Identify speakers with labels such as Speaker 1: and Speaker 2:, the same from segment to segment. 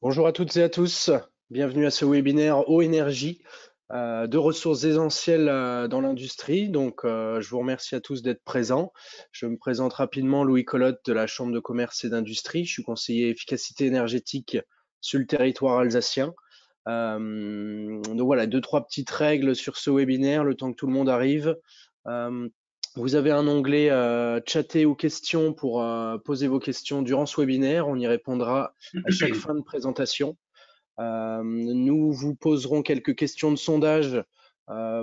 Speaker 1: Bonjour à toutes et à tous, bienvenue à ce webinaire Eau Énergie, de ressources essentielles dans l'industrie. Je vous remercie à tous d'être présents. Je me présente rapidement, Louis Colotte de la Chambre de commerce et d'industrie. Je suis conseiller efficacité énergétique sur le territoire alsacien. Donc voilà, deux, trois petites règles sur ce webinaire, le temps que tout le monde arrive. Euh, Vous avez un onglet chatter ou questions pour poser vos questions durant ce webinaire. On y répondra à chaque fin de présentation. Nous vous poserons quelques questions de sondage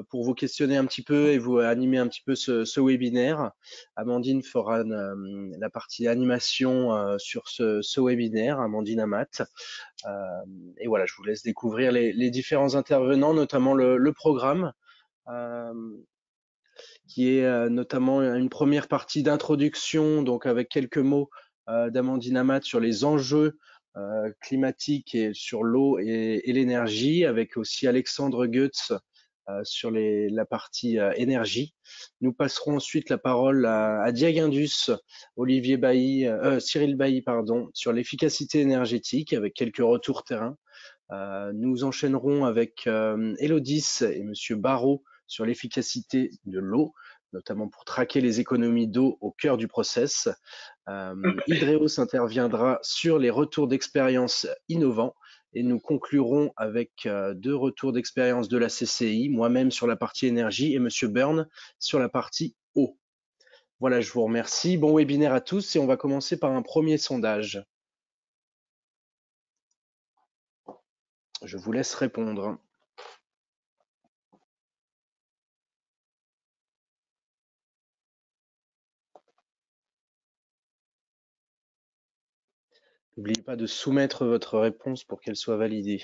Speaker 1: pour vous questionner un petit peu et vous animer un petit peu ce webinaire. Amandine fera la partie animation sur ce webinaire, Amandine Amat. Et voilà, je vous laisse découvrir les différents intervenants, notamment le programme. Euh, qui est notamment une première partie d'introduction, donc avec quelques mots d'Amandine Amat sur les enjeux climatiques et sur l'eau et l'énergie, avec aussi Alexandre Goetz sur la partie énergie. Nous passerons ensuite la parole à Diagindus, Cyril Bailly, pardon, sur l'efficacité énergétique, avec quelques retours terrain. Nous enchaînerons avec Elodie et Monsieur Barrault sur l'efficacité de l'eau, notamment pour traquer les économies d'eau au cœur du process. Idreos interviendra sur les retours d'expérience innovants et nous conclurons avec deux retours d'expérience de la CCI, moi-même sur la partie énergie et Monsieur Byrne sur la partie eau. Voilà, je vous remercie. Bon webinaire à tous et on va commencer par un premier sondage. Je vous laisse répondre. N'oubliez pas de soumettre votre réponse pour qu'elle soit validée.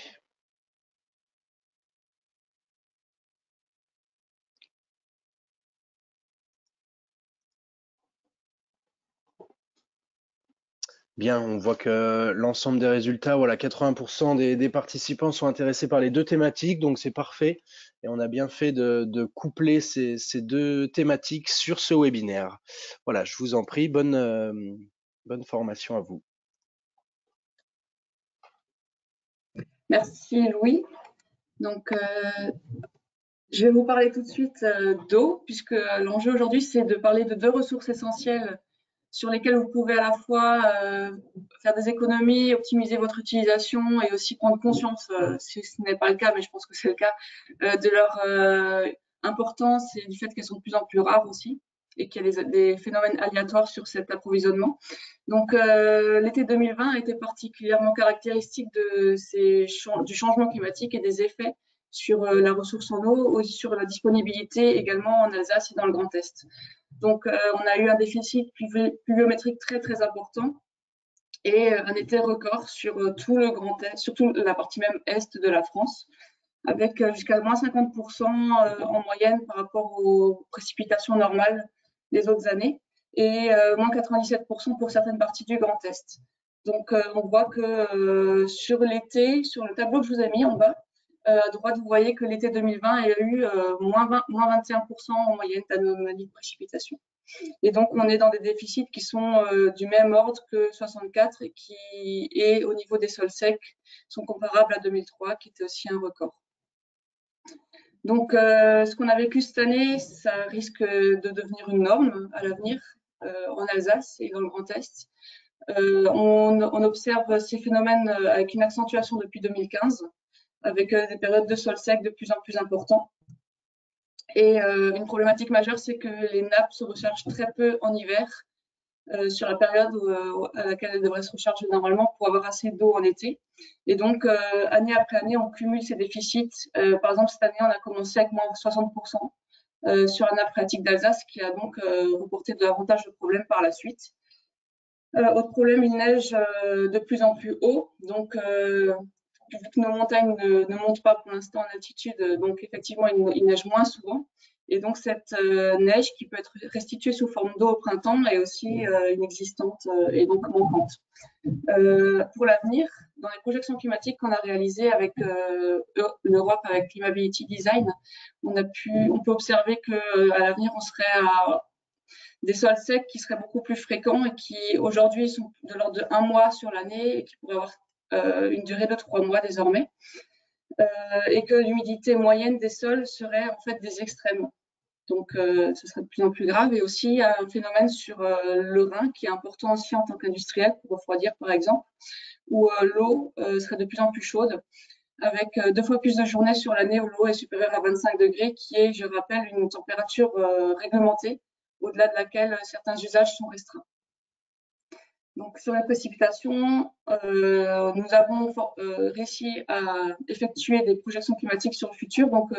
Speaker 1: Bien, on voit que l'ensemble des résultats, voilà, 80% des participants sont intéressés par les deux thématiques, donc c'est parfait. Et on a bien fait de coupler ces deux thématiques sur ce webinaire. Voilà, je vous en prie, bonne formation à vous.
Speaker 2: Merci Louis. Donc, je vais vous parler tout de suite d'eau, puisque l'enjeu aujourd'hui, c'est de parler de deux ressources essentielles sur lesquelles vous pouvez à la fois faire des économies, optimiser votre utilisation et aussi prendre conscience, si ce n'est pas le cas, mais je pense que c'est le cas, de leur importance et du fait qu'elles sont de plus en plus rares aussi et qu'il y a des phénomènes aléatoires sur cet approvisionnement. Donc, l'été 2020 a été particulièrement caractéristique du changement climatique et des effets sur la ressource en eau, aussi sur la disponibilité également en Alsace et dans le Grand Est. Donc, on a eu un déficit pluviométrique très, très important et un été record sur tout le Grand Est, surtout la partie même Est de la France, avec jusqu'à moins 50% en moyenne par rapport aux précipitations normales des autres années et moins 97% pour certaines parties du Grand Est. Donc, on voit que sur l'été, sur le tableau que je vous ai mis en bas, à droite, vous voyez que l'été 2020 a eu moins 21% en moyenne d'anomalies de précipitation. Et donc, on est dans des déficits qui sont du même ordre que 64 et qui, et au niveau des sols secs, sont comparables à 2003, qui était aussi un record. Donc, ce qu'on a vécu cette année, ça risque de devenir une norme à l'avenir en Alsace et dans le Grand Est. On observe ces phénomènes avec une accentuation depuis 2015, avec des périodes de sol sec de plus en plus importantes. Et une problématique majeure, c'est que les nappes se rechargent très peu en hiver, sur la période à laquelle elles devraient se recharger normalement pour avoir assez d'eau en été. Et donc, année après année, on cumule ces déficits. Par exemple, cette année, on a commencé avec moins 60% sur la nappe phréatique d'Alsace, qui a donc reporté davantage de problèmes par la suite. Autre problème, il neige de plus en plus haut. Donc, vu que nos montagnes ne montent pas pour l'instant en altitude, donc effectivement, il neige moins souvent. Et donc, cette neige qui peut être restituée sous forme d'eau au printemps est aussi inexistante et donc manquante. Pour l'avenir, dans les projections climatiques qu'on a réalisées avec l'Europe, avec Climability Design, on peut observer qu'à l'avenir, on serait à des sols secs qui seraient beaucoup plus fréquents et qui aujourd'hui sont de l'ordre de 1 mois sur l'année et qui pourraient avoir une durée de 3 mois désormais, et que l'humidité moyenne des sols serait en fait des extrêmes. Donc, ce serait de plus en plus grave. Et aussi, il y a un phénomène sur le Rhin qui est important aussi en tant qu'industriel pour refroidir, par exemple, où l'eau serait de plus en plus chaude, avec 2 fois plus de journées sur l'année où l'eau est supérieure à 25 degrés, qui est, je rappelle, une température réglementée, au-delà de laquelle certains usages sont restreints. Donc, sur les précipitations, nous avons réussi à effectuer des projections climatiques sur le futur. Donc,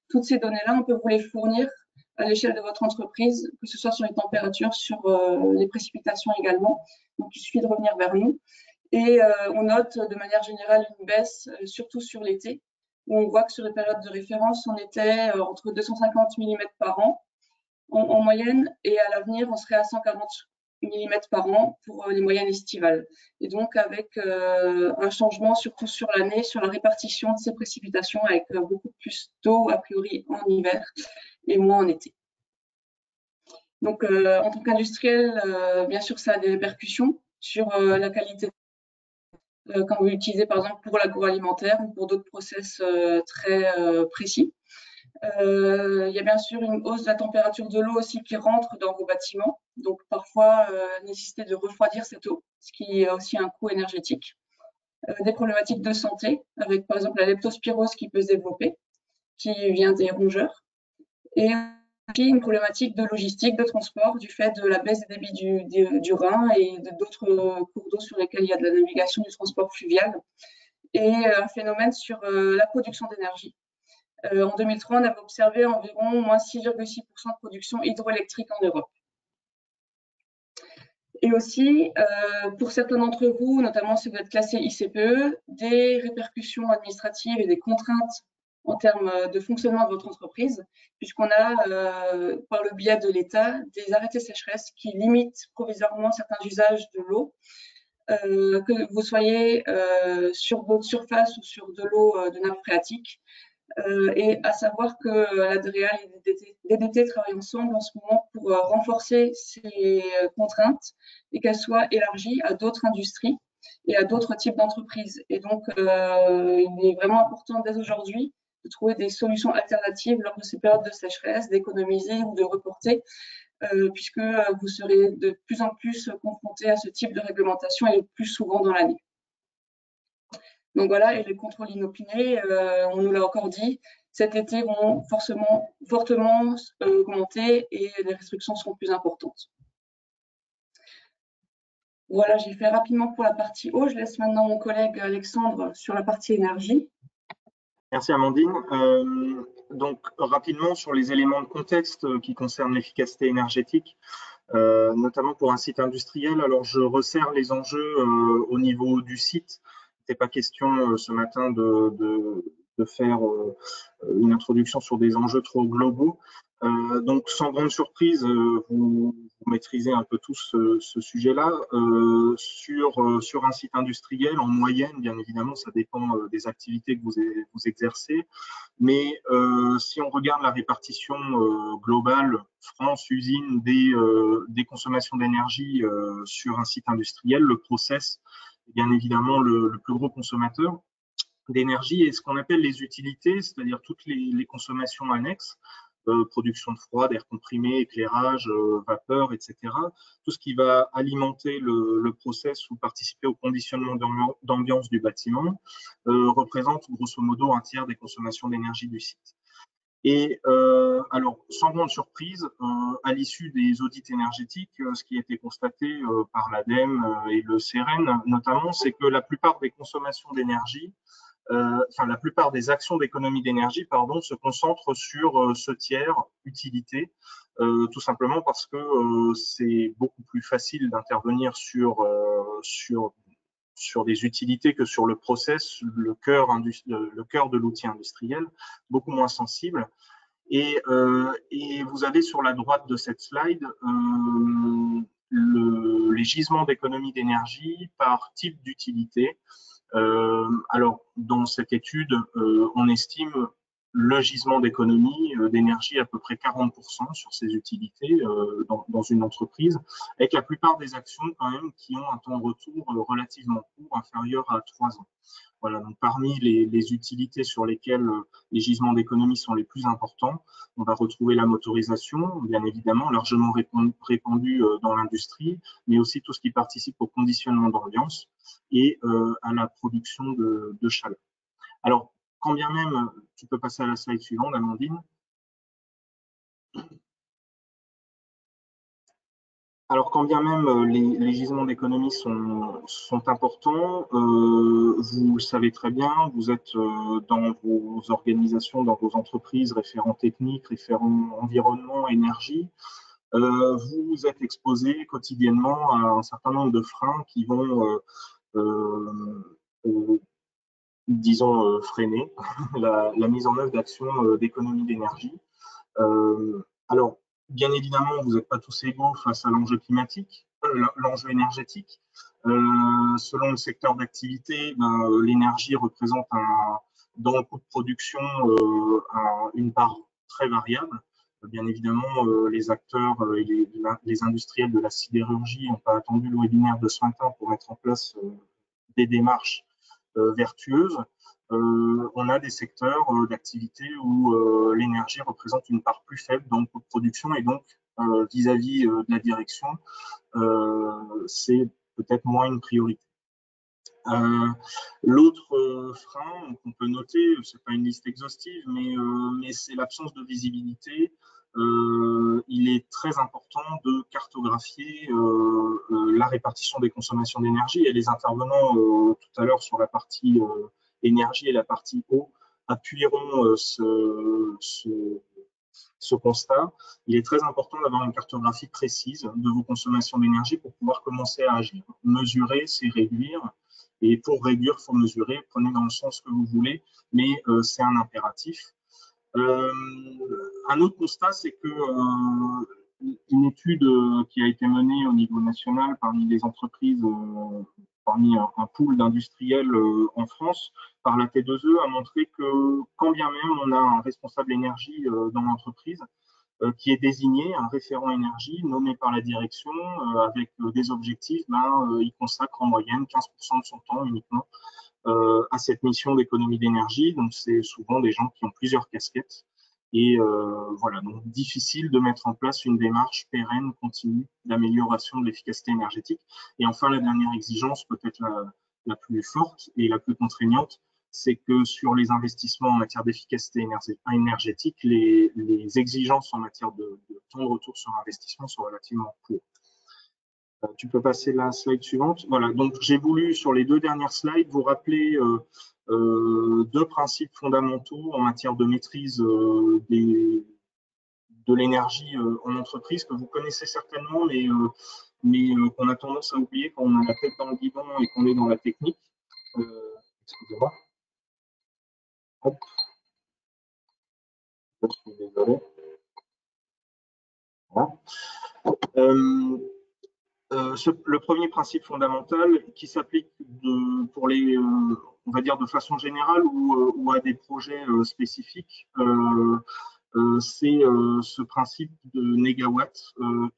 Speaker 2: toutes ces données-là, on peut vous les fournir à l'échelle de votre entreprise, que ce soit sur les températures, sur les précipitations également. Donc, il suffit de revenir vers nous. Et on note de manière générale une baisse, surtout sur l'été, où on voit que sur les périodes de référence, on était entre 250 mm par an en moyenne, et à l'avenir, on serait à 140 mm par an pour les moyennes estivales. Et donc, avec un changement surtout sur l'année, sur la répartition de ces précipitations, avec beaucoup plus d'eau a priori en hiver et moins en été. Donc, en tant qu'industriel, bien sûr, ça a des répercussions sur la qualité quand vous l'utilisez par exemple pour l'agroalimentaire ou pour d'autres process très précis. Il y a bien sûr une hausse de la température de l'eau aussi qui rentre dans vos bâtiments, donc parfois nécessité de refroidir cette eau, ce qui est aussi un coût énergétique. Des problématiques de santé, avec par exemple la leptospirose qui peut se développer, qui vient des rongeurs, et aussi une problématique de logistique, de transport, du fait de la baisse des débits du Rhin et d'autres cours d'eau sur lesquels il y a de la navigation, du transport fluvial, et un phénomène sur la production d'énergie. En 2003, on avait observé environ moins 6,6% de production hydroélectrique en Europe. Et aussi, pour certains d'entre vous, notamment si vous êtes classé ICPE, des répercussions administratives et des contraintes en termes de fonctionnement de votre entreprise, puisqu'on a, par le biais de l'État, des arrêtés sécheresse qui limitent provisoirement certains usages de l'eau, que vous soyez sur votre surface ou sur de l'eau de nappe phréatique. Et à savoir que l'ADREAL et l'EDT travaillent ensemble en ce moment pour renforcer ces contraintes et qu'elles soient élargies à d'autres industries et à d'autres types d'entreprises. Et donc, il est vraiment important dès aujourd'hui de trouver des solutions alternatives lors de ces périodes de sécheresse, d'économiser ou de reporter, puisque vous serez de plus en plus confrontés à ce type de réglementation et le plus souvent dans l'année. Donc voilà, et les contrôles inopinés, on nous l'a encore dit, cet été vont fortement augmenter et les restrictions seront plus importantes. Voilà, j'ai fait rapidement pour la partie eau. Je laisse maintenant mon collègue Alexandre sur la partie énergie.
Speaker 3: Merci Amandine. Donc rapidement sur les éléments de contexte qui concernent l'efficacité énergétique, notamment pour un site industriel. Alors je resserre les enjeux au niveau du site. Il n'était pas question ce matin de faire une introduction sur des enjeux trop globaux. Donc, sans grande surprise, vous maîtrisez un peu tous ce sujet-là. Sur un site industriel, en moyenne, bien évidemment, ça dépend des activités que vous exercez. Mais si on regarde la répartition globale, France, usine, des consommations d'énergie sur un site industriel, le process est bien évidemment le plus gros consommateur d'énergie et ce qu'on appelle les utilités, c'est-à-dire toutes les consommations annexes, production de froid, d'air comprimé, éclairage, vapeur, etc. Tout ce qui va alimenter le process ou participer au conditionnement d'ambiance du bâtiment représente grosso modo un tiers des consommations d'énergie du site. Et alors, sans grande surprise, à l'issue des audits énergétiques, ce qui a été constaté par l'ADEME et le CEREN notamment, c'est que la plupart des consommations d'énergie la plupart des actions d'économie d'énergie, se concentrent sur ce tiers utilité, tout simplement parce que c'est beaucoup plus facile d'intervenir sur des utilités que sur le process, le cœur de l'outil industriel, beaucoup moins sensible. Et vous avez sur la droite de cette slide les gisements d'économie d'énergie par type d'utilité. Alors, dans cette étude, on estime le gisement d'économie d'énergie à peu près 40% sur ces utilités dans une entreprise, avec la plupart des actions quand même qui ont un temps de retour relativement court, inférieur à 3 ans. Voilà, donc parmi les utilités sur lesquelles les gisements d'économie sont les plus importants, on va retrouver la motorisation, bien évidemment, largement répandue dans l'industrie, mais aussi tout ce qui participe au conditionnement d'ambiance et à la production de chaleur. Alors, quand bien même, tu peux passer à la slide suivante, Amandine. Alors, quand bien même les gisements d'économie sont importants, vous le savez très bien, vous êtes dans vos organisations, dans vos entreprises, référents techniques, référents environnement, énergie, vous êtes exposé quotidiennement à un certain nombre de freins qui vont, disons, freiner la mise en œuvre d'actions d'économie d'énergie. Alors, bien évidemment, vous n'êtes pas tous égaux face à l'enjeu climatique, l'enjeu énergétique. Selon le secteur d'activité, l'énergie représente dans le coût de production une part très variable. Bien évidemment, les acteurs et les industriels de la sidérurgie n'ont pas attendu le webinaire de ce matin pour mettre en place des démarches vertueuses. On a des secteurs d'activité où l'énergie représente une part plus faible dans le coût de production et donc vis-à-vis de la direction, c'est peut-être moins une priorité. L'autre frein qu'on peut noter, c'est pas une liste exhaustive, mais c'est l'absence de visibilité. Il est très important de cartographier la répartition des consommations d'énergie et les intervenants tout à l'heure sur la partie énergie et la partie eau appuieront ce constat. Il est très important d'avoir une cartographie précise de vos consommations d'énergie pour pouvoir commencer à agir. Mesurer, c'est réduire. Et pour réduire, il faut mesurer. Prenez dans le sens que vous voulez, mais c'est un impératif. Un autre constat, c'est que une étude qui a été menée au niveau national parmi les entreprises, parmi un pool d'industriels en France, par la T2E, a montré que quand bien même on a un responsable énergie dans l'entreprise, qui est désigné, un référent énergie nommé par la direction avec des objectifs, il consacre en moyenne 15% de son temps uniquement à cette mission d'économie d'énergie. Donc, c'est souvent des gens qui ont plusieurs casquettes. Et voilà, donc difficile de mettre en place une démarche pérenne, continue d'amélioration de l'efficacité énergétique. Et enfin, la dernière exigence, peut-être la plus forte et la plus contraignante, c'est que sur les investissements en matière d'efficacité énergétique, les exigences en matière de temps de retour sur investissement sont relativement courtes. Tu peux passer la slide suivante. Voilà, donc j'ai voulu sur les deux dernières slides vous rappeler deux principes fondamentaux en matière de maîtrise de l'énergie en entreprise que vous connaissez certainement, mais qu'on a tendance à oublier quand on a la tête dans le guidon et qu'on est dans la technique. Excusez-moi. Hop. Je suis désolé. Voilà. Le premier principe fondamental qui s'applique pour les, on va dire de façon générale ou à des projets spécifiques, c'est ce principe de négawatt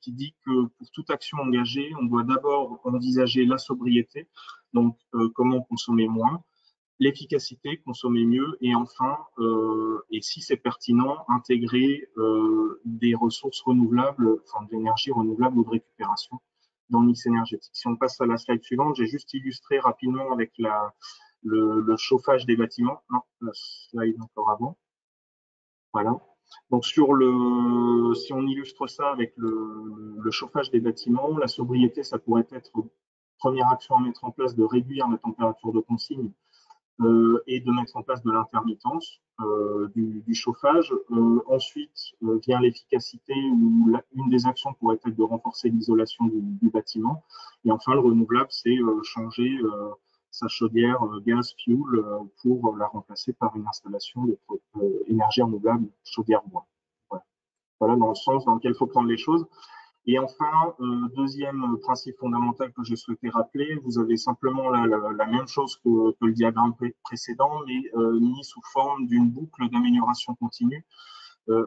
Speaker 3: qui dit que pour toute action engagée, on doit d'abord envisager la sobriété, donc comment consommer moins, l'efficacité, consommer mieux, et enfin, et si c'est pertinent, intégrer des ressources renouvelables, enfin d'énergie renouvelable ou de récupération dans le mix énergétique. Si on passe à la slide suivante, j'ai juste illustré rapidement avec le chauffage des bâtiments. Non, la slide encore avant. Voilà. Donc si on illustre ça avec le chauffage des bâtiments, la sobriété, ça pourrait être première action à mettre en place de réduire la température de consigne et de mettre en place de l'intermittence du chauffage. Ensuite vient l'efficacité où une des actions pourrait être de renforcer l'isolation du bâtiment. Et enfin, le renouvelable, c'est changer sa chaudière gaz fuel pour la remplacer par une installation d'énergie renouvelable chaudière bois. Voilà. Voilà dans le sens dans lequel il faut prendre les choses. Et enfin, deuxième principe fondamental que je souhaitais rappeler, vous avez simplement la même chose que le diagramme précédent, mais mis sous forme d'une boucle d'amélioration continue.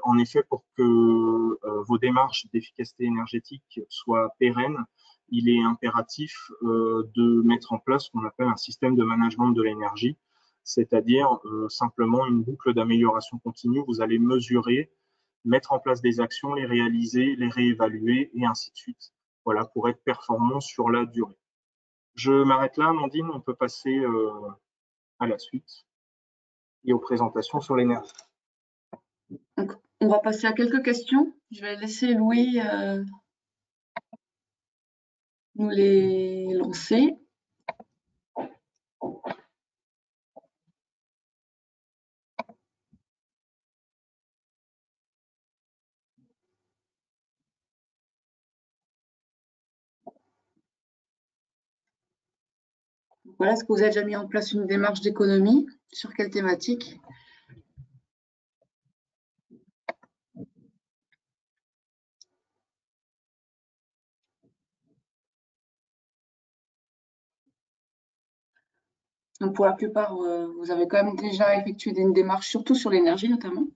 Speaker 3: En effet, pour que vos démarches d'efficacité énergétique soient pérennes, il est impératif de mettre en place ce qu'on appelle un système de management de l'énergie, c'est-à-dire simplement une boucle d'amélioration continue. Vous allez mesurer, mettre en place des actions, les réaliser, les réévaluer et ainsi de suite. Voilà, pour être performant sur la durée. Je m'arrête là, Amandine, on peut passer à la suite et aux présentations sur l'énergie.
Speaker 2: Donc, on va passer à quelques questions. Je vais laisser Louis nous les lancer. Voilà, est-ce que vous avez déjà mis en place une démarche d'économie? Sur quelle thématique? Donc, pour la plupart, vous avez quand même déjà effectué une démarche, surtout sur l'énergie notamment.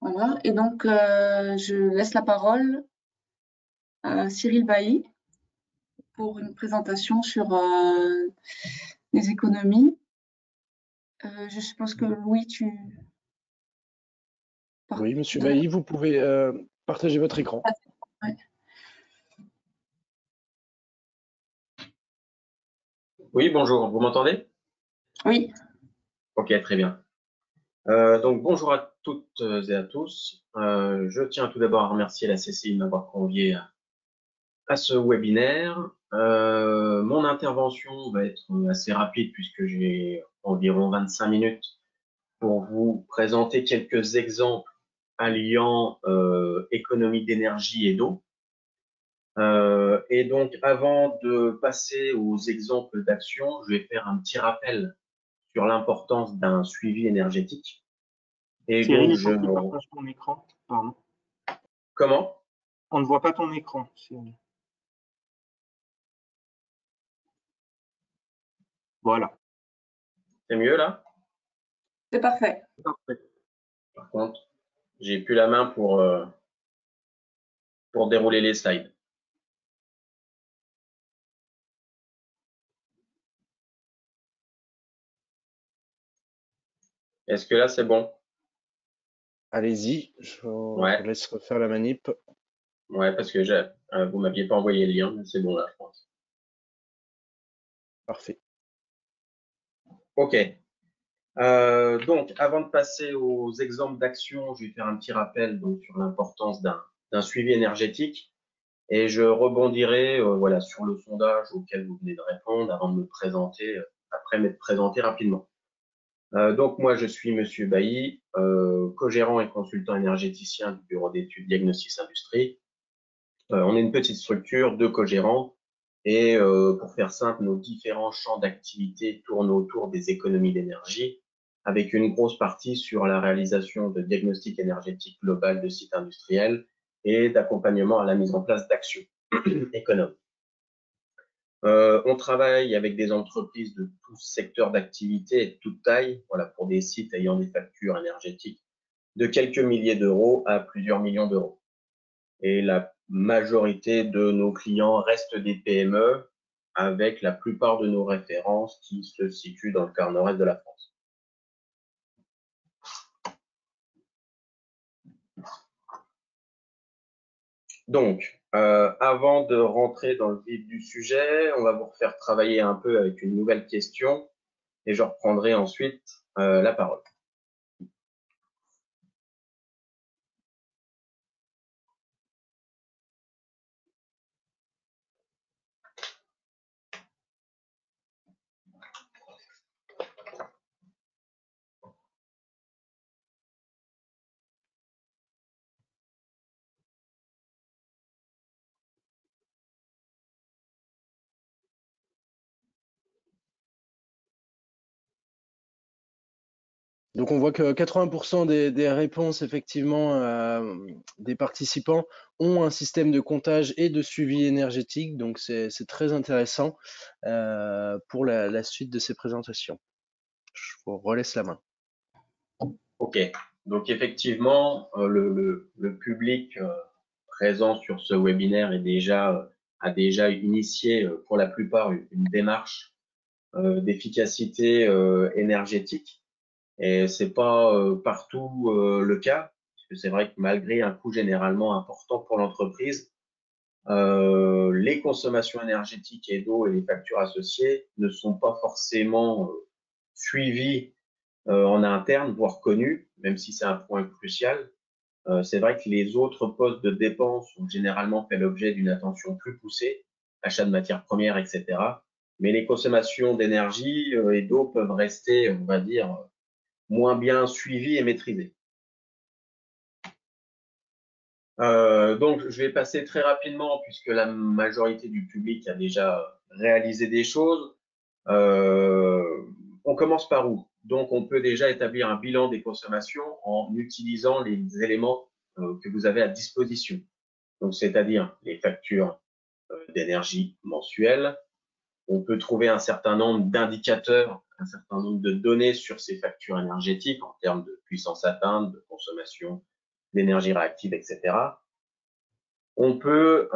Speaker 2: Voilà, et donc je laisse la parole à Cyril Bailly pour une présentation sur les économies. Je suppose que Louis, tu...
Speaker 1: Oui, Monsieur Bailly, vous pouvez partager votre écran.
Speaker 2: Ouais.
Speaker 4: Oui, bonjour, vous m'entendez?
Speaker 2: Oui.
Speaker 4: Ok, très bien. Donc bonjour à toutes et à tous. Je tiens tout d'abord à remercier la CCI de m'avoir convié à ce webinaire. Mon intervention va être assez rapide puisque j'ai environ 25 minutes pour vous présenter quelques exemples alliant économie d'énergie et d'eau. Et donc, avant de passer aux exemples d'action, je vais faire un petit rappel sur l'importance d'un suivi énergétique. Et
Speaker 3: Cyril,
Speaker 4: donc,
Speaker 3: il faut que tu partages ton écran. Pardon.
Speaker 4: Comment?
Speaker 3: On ne voit pas ton écran, Cyril. Voilà.
Speaker 4: C'est mieux là?
Speaker 2: C'est parfait.
Speaker 3: Parfait.
Speaker 4: Par contre, j'ai plus la main pour dérouler les slides. Est-ce que là, c'est bon?
Speaker 1: Allez-y, je
Speaker 4: Ouais.
Speaker 1: vous laisse refaire la manip.
Speaker 4: Ouais, parce que vous m'aviez pas envoyé le lien, mais c'est bon là, je pense.
Speaker 1: Parfait.
Speaker 4: Ok. Donc, avant de passer aux exemples d'action, je vais faire un petit rappel donc, sur l'importance d'un suivi énergétique. Et je rebondirai voilà, sur le sondage auquel vous venez de répondre avant de me présenter, après m'être présenté rapidement. Donc moi, je suis Monsieur Bailly, co-gérant et consultant énergéticien du bureau d'études Diagnostic Industrie. On est une petite structure de co-gérants et pour faire simple, nos différents champs d'activité tournent autour des économies d'énergie avec une grosse partie sur la réalisation de diagnostics énergétiques global de sites industriels et d'accompagnement à la mise en place d'actions économiques. On travaille avec des entreprises de tous secteurs d'activité et de toute taille, voilà, pour des sites ayant des factures énergétiques de quelques milliers d'euros à plusieurs millions d'euros. Et la majorité de nos clients restent des PME, avec la plupart de nos références qui se situent dans le quart nord-est de la France. Donc, avant de rentrer dans le vif du sujet, on va vous refaire travailler un peu avec une nouvelle question et je reprendrai ensuite la parole.
Speaker 1: Donc on voit que 80% des réponses effectivement des participants ont un système de comptage et de suivi énergétique. Donc c'est très intéressant pour la suite de ces présentations. Je vous relaisse la main.
Speaker 4: Ok, donc effectivement, le public présent sur ce webinaire a déjà initié pour la plupart une démarche d'efficacité énergétique. Et c'est pas partout le cas, parce que c'est vrai que malgré un coût généralement important pour l'entreprise, les consommations énergétiques et d'eau et les factures associées ne sont pas forcément suivies en interne, voire connues, même si c'est un point crucial. C'est vrai que les autres postes de dépenses ont généralement fait l'objet d'une attention plus poussée, achat de matières premières, etc. Mais les consommations d'énergie et d'eau peuvent rester, on va dire, moins bien suivies et maîtrisées. Donc, je vais passer très rapidement puisque la majorité du public a déjà réalisé des choses. On commence par où? Donc, on peut déjà établir un bilan des consommations en utilisant les éléments que vous avez à disposition. Donc, c'est-à-dire les factures d'énergie mensuelles. On peut trouver un certain nombre d'indicateurs, un certain nombre de données sur ces factures énergétiques en termes de puissance atteinte, de consommation d'énergie réactive, etc. On peut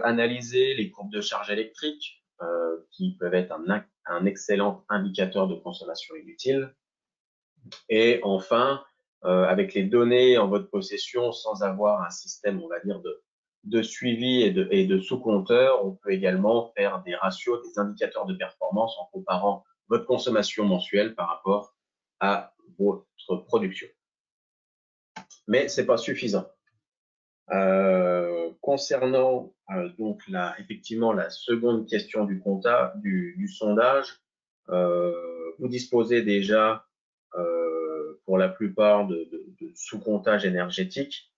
Speaker 4: analyser les courbes de charge électrique, qui peuvent être un excellent indicateur de consommation inutile. Et enfin, avec les données en votre possession, sans avoir un système, on va dire, de suivi et de sous-compteur, on peut également faire des ratios, des indicateurs de performance en comparant votre consommation mensuelle par rapport à votre production. Mais c'est pas suffisant. Concernant donc effectivement la seconde question du sondage, vous disposez déjà pour la plupart de sous-comptage énergétique.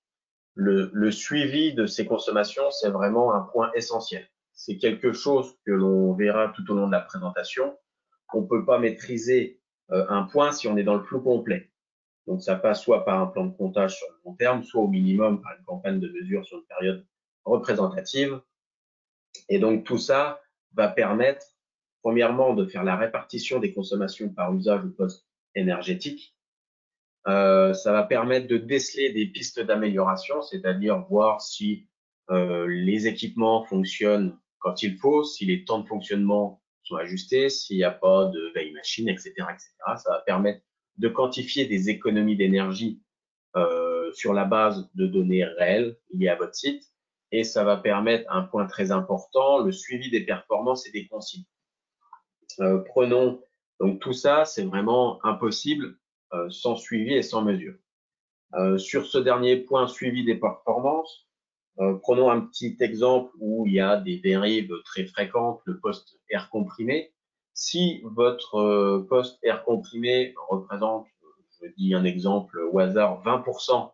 Speaker 4: Le suivi de ces consommations, c'est vraiment un point essentiel. C'est quelque chose que l'on verra tout au long de la présentation. On ne peut pas maîtriser un point si on est dans le flou complet. Donc, ça passe soit par un plan de comptage sur le long terme, soit au minimum par une campagne de mesure sur une période représentative. Et donc, tout ça va permettre, premièrement, de faire la répartition des consommations par usage au poste énergétique. Ça va permettre de déceler des pistes d'amélioration, c'est-à-dire voir si les équipements fonctionnent quand il faut, si les temps de fonctionnement sont ajustés, s'il n'y a pas de veille machine, etc., etc. Ça va permettre de quantifier des économies d'énergie sur la base de données réelles liées à votre site. Et ça va permettre un point très important, le suivi des performances et des consignes. Prenons donc tout ça, c'est vraiment impossible sans suivi et sans mesure. Sur ce dernier point, suivi des performances, prenons un petit exemple où il y a des dérives très fréquentes, le poste air comprimé. Si votre poste air comprimé représente, je dis un exemple au hasard, 20%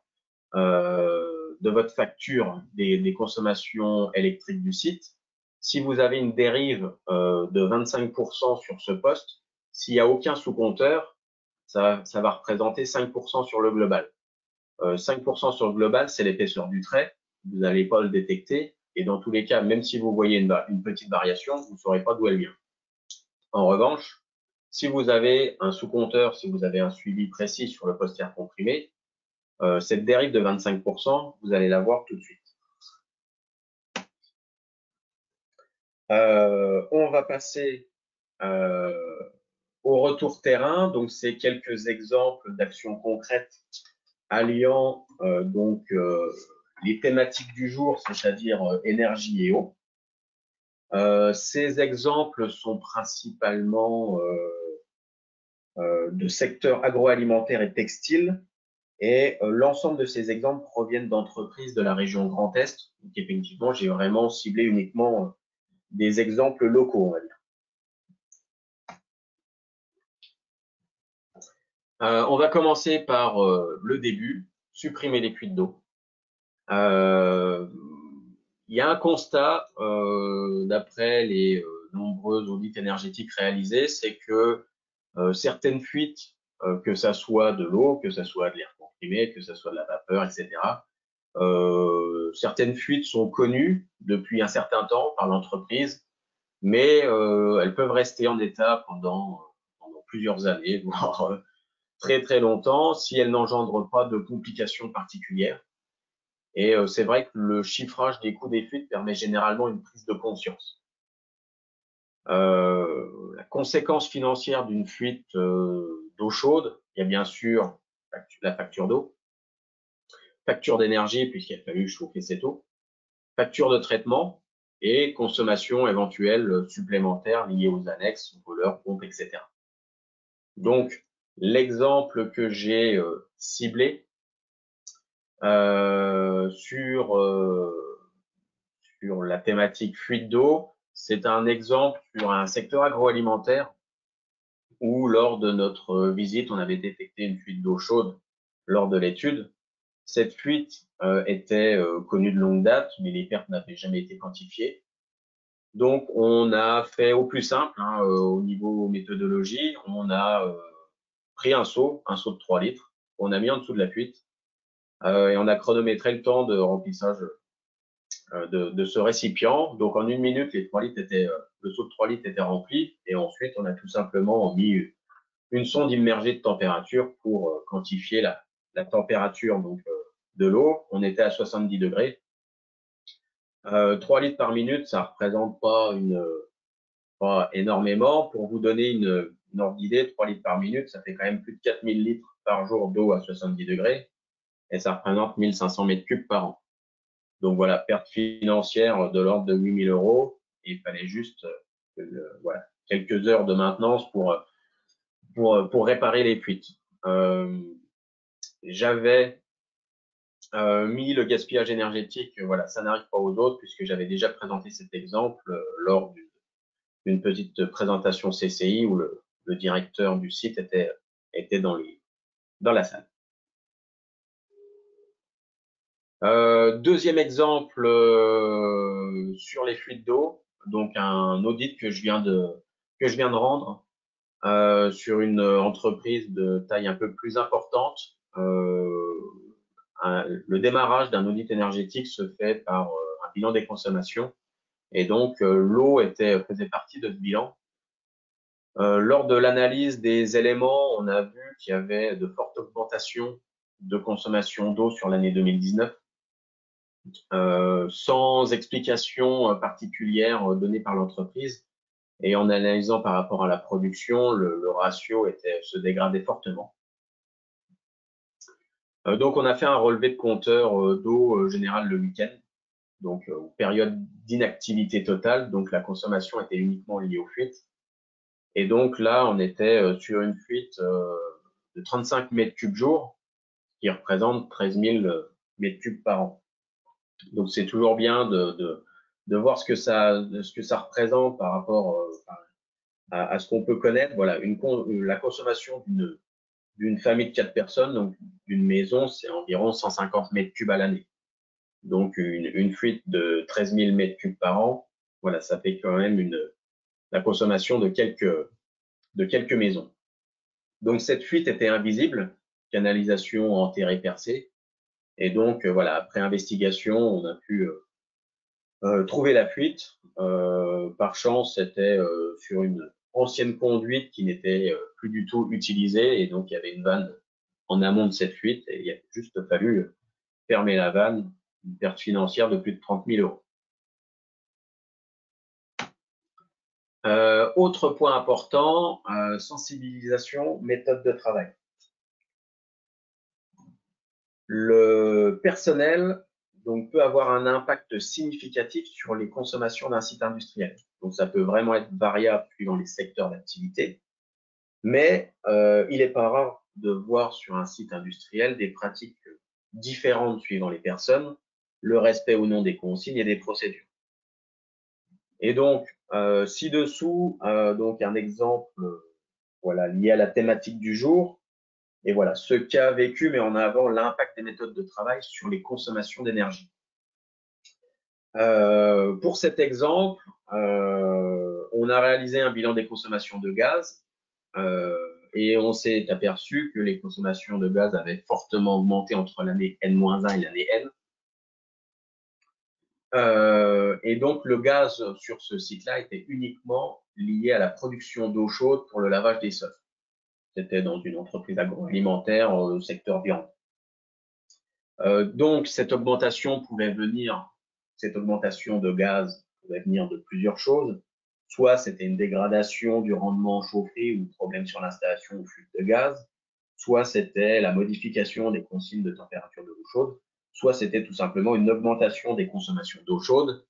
Speaker 4: de votre facture des consommations électriques du site, si vous avez une dérive de 25% sur ce poste, s'il n'y a aucun sous-compteur, ça va représenter 5% sur le global. 5% sur le global, c'est l'épaisseur du trait. Vous n'allez pas le détecter. Et dans tous les cas, même si vous voyez une petite variation, vous ne saurez pas d'où elle vient. En revanche, si vous avez un sous-compteur, si vous avez un suivi précis sur le poste air comprimé, cette dérive de 25%, vous allez la voir tout de suite. On va passer au retour terrain. Donc, c'est quelques exemples d'actions concrètes alliant les thématiques du jour, c'est-à-dire énergie et eau. Ces exemples sont principalement de secteurs agroalimentaire et textile. Et l'ensemble de ces exemples proviennent d'entreprises de la région Grand Est. Donc, effectivement, j'ai vraiment ciblé uniquement des exemples locaux, on va dire. On va commencer par le début, supprimer les fuites d'eau. Il y a un constat, d'après les nombreux audits énergétiques réalisés, c'est que certaines fuites que ça soit de l'eau, que ça soit de l'air comprimé, que ça soit de la vapeur, etc. Certaines fuites sont connues depuis un certain temps par l'entreprise, mais elles peuvent rester en état pendant plusieurs années, voire très très longtemps, si elles n'engendrent pas de complications particulières. Et c'est vrai que le chiffrage des coûts des fuites permet généralement une prise de conscience. La conséquence financière d'une fuite d'eau chaude, il y a bien sûr la facture d'eau, facture d'énergie puisqu'il a fallu chauffer cette eau, facture de traitement et consommation éventuelle supplémentaire liée aux annexes, aux voleurs, pompes, etc. Donc, l'exemple que j'ai ciblé sur la thématique fuite d'eau, c'est un exemple sur un secteur agroalimentaire où, lors de notre visite, on avait détecté une fuite d'eau chaude lors de l'étude. Cette fuite était connue de longue date, mais les pertes n'avaient jamais été quantifiées. Donc, on a fait au plus simple, hein, au niveau méthodologie, on a pris un seau de 3 litres, on a mis en dessous de la fuite et on a chronométré le temps de remplissage de ce récipient. Donc, en 1 minute, les 3 litres le seau de 3 litres était rempli et ensuite, on a tout simplement mis une sonde immergée de température pour quantifier la température donc, de l'eau. On était à 70 degrés. 3 litres par minute, ça représente pas énormément. Pour vous donner une ordre d'idée, 3 litres par minute, ça fait quand même plus de 4000 litres par jour d'eau à 70 degrés et ça représente 1500 mètres cubes par an. Donc voilà, perte financière de l'ordre de 8000 euros et il fallait juste voilà, quelques heures de maintenance pour réparer les fuites. J'avais mis le gaspillage énergétique, voilà, ça n'arrive pas aux autres puisque j'avais déjà présenté cet exemple lors d'une petite présentation CCI où le directeur du site était dans la salle. Deuxième exemple sur les fuites d'eau, donc un audit que je viens de rendre sur une entreprise de taille un peu plus importante. Le démarrage d'un audit énergétique se fait par un bilan des consommations et donc l'eau faisait partie de ce bilan. Lors de l'analyse des éléments, on a vu qu'il y avait de fortes augmentations de consommation d'eau sur l'année 2019, sans explication particulière donnée par l'entreprise. Et en analysant par rapport à la production, le ratio se dégradait fortement. Donc, on a fait un relevé de compteur d'eau générale le week-end, donc période d'inactivité totale, donc la consommation était uniquement liée aux fuites. Et donc là, on était sur une fuite de 35 mètres cubes jour, qui représente 13 000 mètres cubes par an. Donc c'est toujours bien de voir ce que ça représente par rapport à ce qu'on peut connaître. Voilà, la consommation d'une famille de 4 personnes, donc d'une maison, c'est environ 150 mètres cubes à l'année. Donc une fuite de 13 000 mètres cubes par an, voilà, ça fait quand même la consommation de quelques maisons. Donc cette fuite était invisible, canalisation enterrée percée, et donc voilà, après investigation, on a pu trouver la fuite. Par chance, c'était sur une ancienne conduite qui n'était plus du tout utilisée, et donc il y avait une vanne en amont de cette fuite, et il a juste fallu fermer la vanne, une perte financière de plus de 30 000 euros. Autre point important, sensibilisation, méthode de travail. Le personnel donc, peut avoir un impact significatif sur les consommations d'un site industriel. Donc ça peut vraiment être variable suivant les secteurs d'activité, mais il n'est pas rare de voir sur un site industriel des pratiques différentes suivant les personnes, le respect ou non des consignes et des procédures. Et donc, ci-dessous, donc un exemple voilà, lié à la thématique du jour. Et voilà, ce qu'a vécu met en avant l'impact des méthodes de travail sur les consommations d'énergie. Pour cet exemple, on a réalisé un bilan des consommations de gaz et on s'est aperçu que les consommations de gaz avaient fortement augmenté entre l'année N-1 et l'année N. Et donc, le gaz sur ce site-là était uniquement lié à la production d'eau chaude pour le lavage des sols. C'était dans une entreprise agroalimentaire au secteur viande. Donc, cette augmentation de gaz pouvait venir de plusieurs choses. Soit c'était une dégradation du rendement chauffé ou problème sur l'installation ou fuite de gaz, soit c'était la modification des consignes de température de l'eau chaude, soit c'était tout simplement une augmentation des consommations d'eau chaude.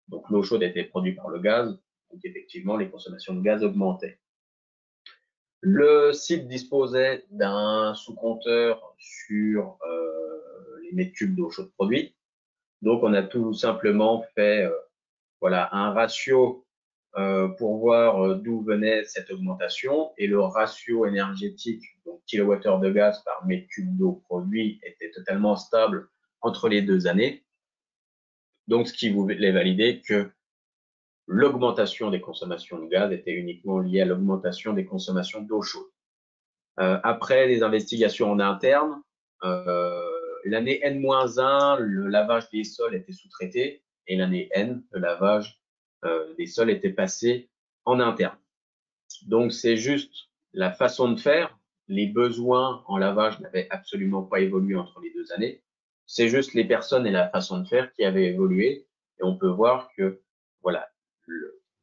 Speaker 4: Donc l'eau chaude était produite par le gaz, donc effectivement les consommations de gaz augmentaient. Le site disposait d'un sous-compteur sur les mètres cubes d'eau chaude produite. Donc on a tout simplement fait voilà, un ratio pour voir d'où venait cette augmentation, et le ratio énergétique, donc kilowattheure de gaz par mètre cube d'eau produit, était totalement stable entre les 2 années. Donc, ce qui voulait valider que l'augmentation des consommations de gaz était uniquement liée à l'augmentation des consommations d'eau chaude. Après les investigations en interne, l'année N-1, le lavage des sols était sous-traité, et l'année N, le lavage des sols était passé en interne. Donc, c'est juste la façon de faire. Les besoins en lavage n'avaient absolument pas évolué entre les 2 années. C'est juste les personnes et la façon de faire qui avaient évolué. Et on peut voir que, voilà,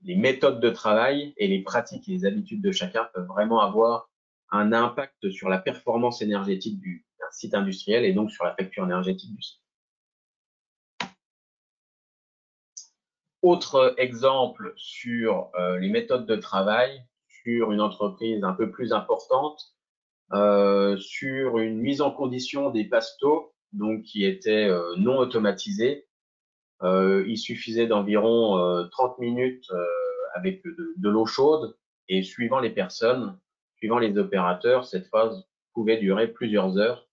Speaker 4: les méthodes de travail et les pratiques et les habitudes de chacun peuvent vraiment avoir un impact sur la performance énergétique d'un site industriel et donc sur la facture énergétique du site. Autre exemple sur les méthodes de travail sur une entreprise un peu plus importante, sur une mise en condition des pastos, donc qui était non automatisée. Il suffisait d'environ 30 minutes avec de l'eau chaude, et suivant les personnes, suivant les opérateurs, cette phase pouvait durer plusieurs heures.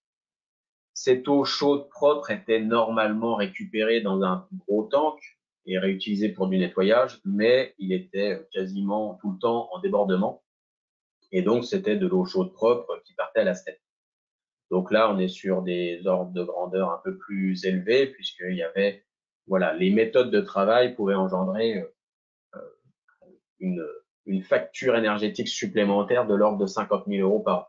Speaker 4: Cette eau chaude propre était normalement récupérée dans un gros tank et réutilisée pour du nettoyage, mais il était quasiment tout le temps en débordement. Et donc, c'était de l'eau chaude propre qui partait à la steppe. Donc là, on est sur des ordres de grandeur un peu plus élevés, puisqu'il y avait, voilà, les méthodes de travail pouvaient engendrer une facture énergétique supplémentaire de l'ordre de 50 000 € par an.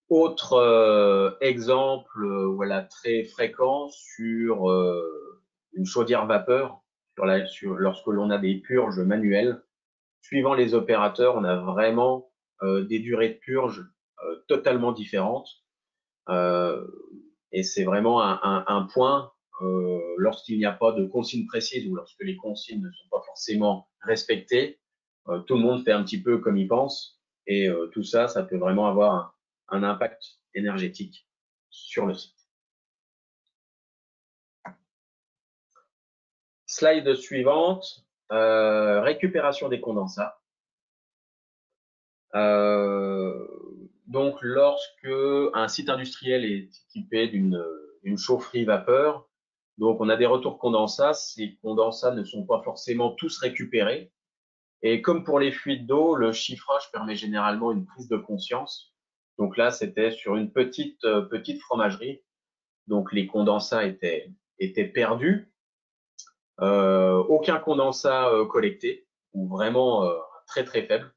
Speaker 4: Autre exemple, voilà, très fréquent sur une chaudière vapeur, lorsque l'on a des purges manuelles. Suivant les opérateurs, on a vraiment des durées de purge totalement différentes. Et c'est vraiment un point, lorsqu'il n'y a pas de consignes précises ou lorsque les consignes ne sont pas forcément respectées, tout le monde fait un petit peu comme il pense, et tout ça, ça peut vraiment avoir un impact énergétique sur le site. Slide suivante, récupération des condensats. Donc, lorsque un site industriel est équipé d'une chaufferie vapeur, donc on a des retours condensats. Ces condensats ne sont pas forcément tous récupérés. Et comme pour les fuites d'eau, le chiffrage permet généralement une prise de conscience. Donc là, c'était sur une petite fromagerie. Donc les condensats étaient perdus. Aucun condensat collecté, ou vraiment très très faible.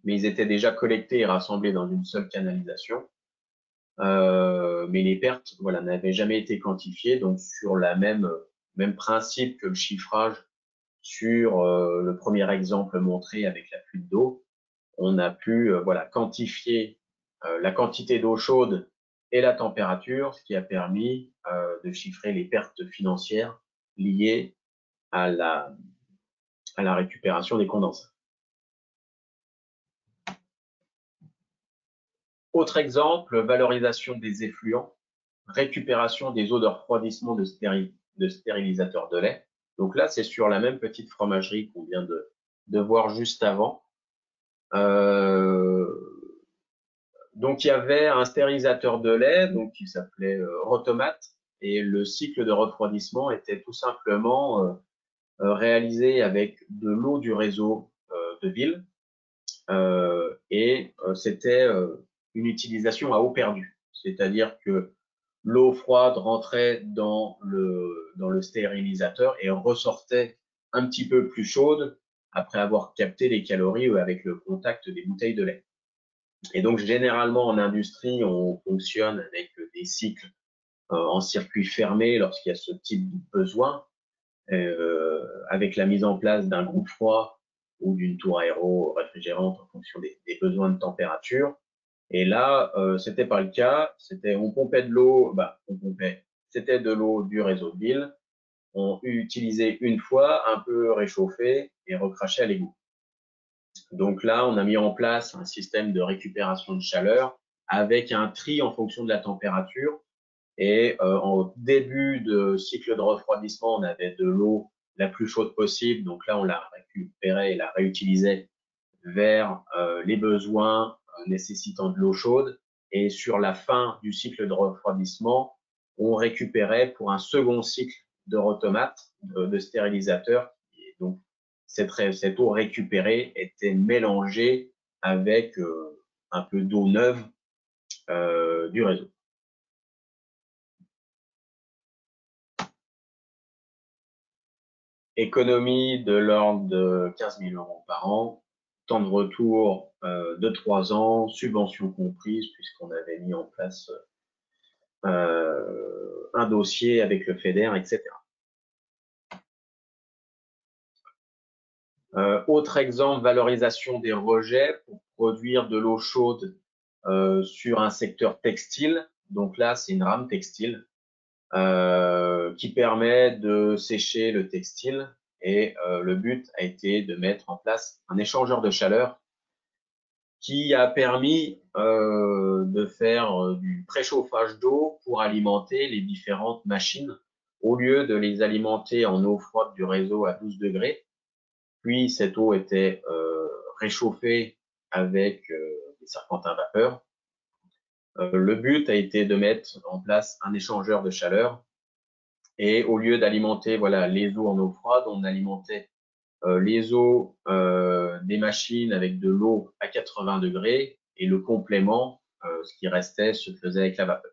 Speaker 4: Mais ils étaient déjà collectés et rassemblés dans une seule canalisation. Mais les pertes, voilà, n'avaient jamais été quantifiées. Donc sur la même principe que le chiffrage sur le premier exemple montré avec la fuite d'eau, on a pu voilà, quantifier la quantité d'eau chaude et la température, ce qui a permis de chiffrer les pertes financières liées à la récupération des condensats. Autre exemple, valorisation des effluents, récupération des eaux de refroidissement de stérilisateurs de lait. Donc là, c'est sur la même petite fromagerie qu'on vient de voir juste avant. Donc, il y avait un stérilisateur de lait donc, qui s'appelait Rotomat, et le cycle de refroidissement était tout simplement réalisé avec de l'eau du réseau de ville. C'était une utilisation à eau perdue. C'est-à-dire que l'eau froide rentrait dans le stérilisateur et ressortait un petit peu plus chaude après avoir capté les calories avec le contact des bouteilles de lait. Et donc, généralement, en industrie, on fonctionne avec des cycles en circuit fermé lorsqu'il y a ce type de besoin, avec la mise en place d'un groupe froid ou d'une tour aéro-réfrigérante en fonction des besoins de température. Et là, c'était pas le cas. On pompait de l'eau, c'était de l'eau du réseau de ville. On utilisait une fois, un peu réchauffé et recraché à l'égout. Donc là, on a mis en place un système de récupération de chaleur avec un tri en fonction de la température. Et en début de cycle de refroidissement, on avait de l'eau la plus chaude possible. Donc là, on la récupérait et la réutilisait vers les besoins nécessitant de l'eau chaude. Et sur la fin du cycle de refroidissement, on récupérait pour un second cycle de rotomate, de stérilisateur. Et donc, cette eau récupérée était mélangée avec un peu d'eau neuve du réseau. Économie de l'ordre de 15 000 € par an, temps de retour de 3 ans, subvention comprise, puisqu'on avait mis en place un dossier avec le FEDER, etc. Autre exemple, valorisation des rejets pour produire de l'eau chaude sur un secteur textile. Donc là, c'est une rame textile qui permet de sécher le textile. Et le but a été de mettre en place un échangeur de chaleur qui a permis de faire du préchauffage d'eau pour alimenter les différentes machines au lieu de les alimenter en eau froide du réseau à 12 degrés. Puis cette eau était réchauffée avec des serpentins à vapeur. Le but a été de mettre en place un échangeur de chaleur et au lieu d'alimenter les eaux en eau froide, on alimentait les eaux des machines avec de l'eau à 80 degrés et le complément, ce qui restait, se faisait avec la vapeur.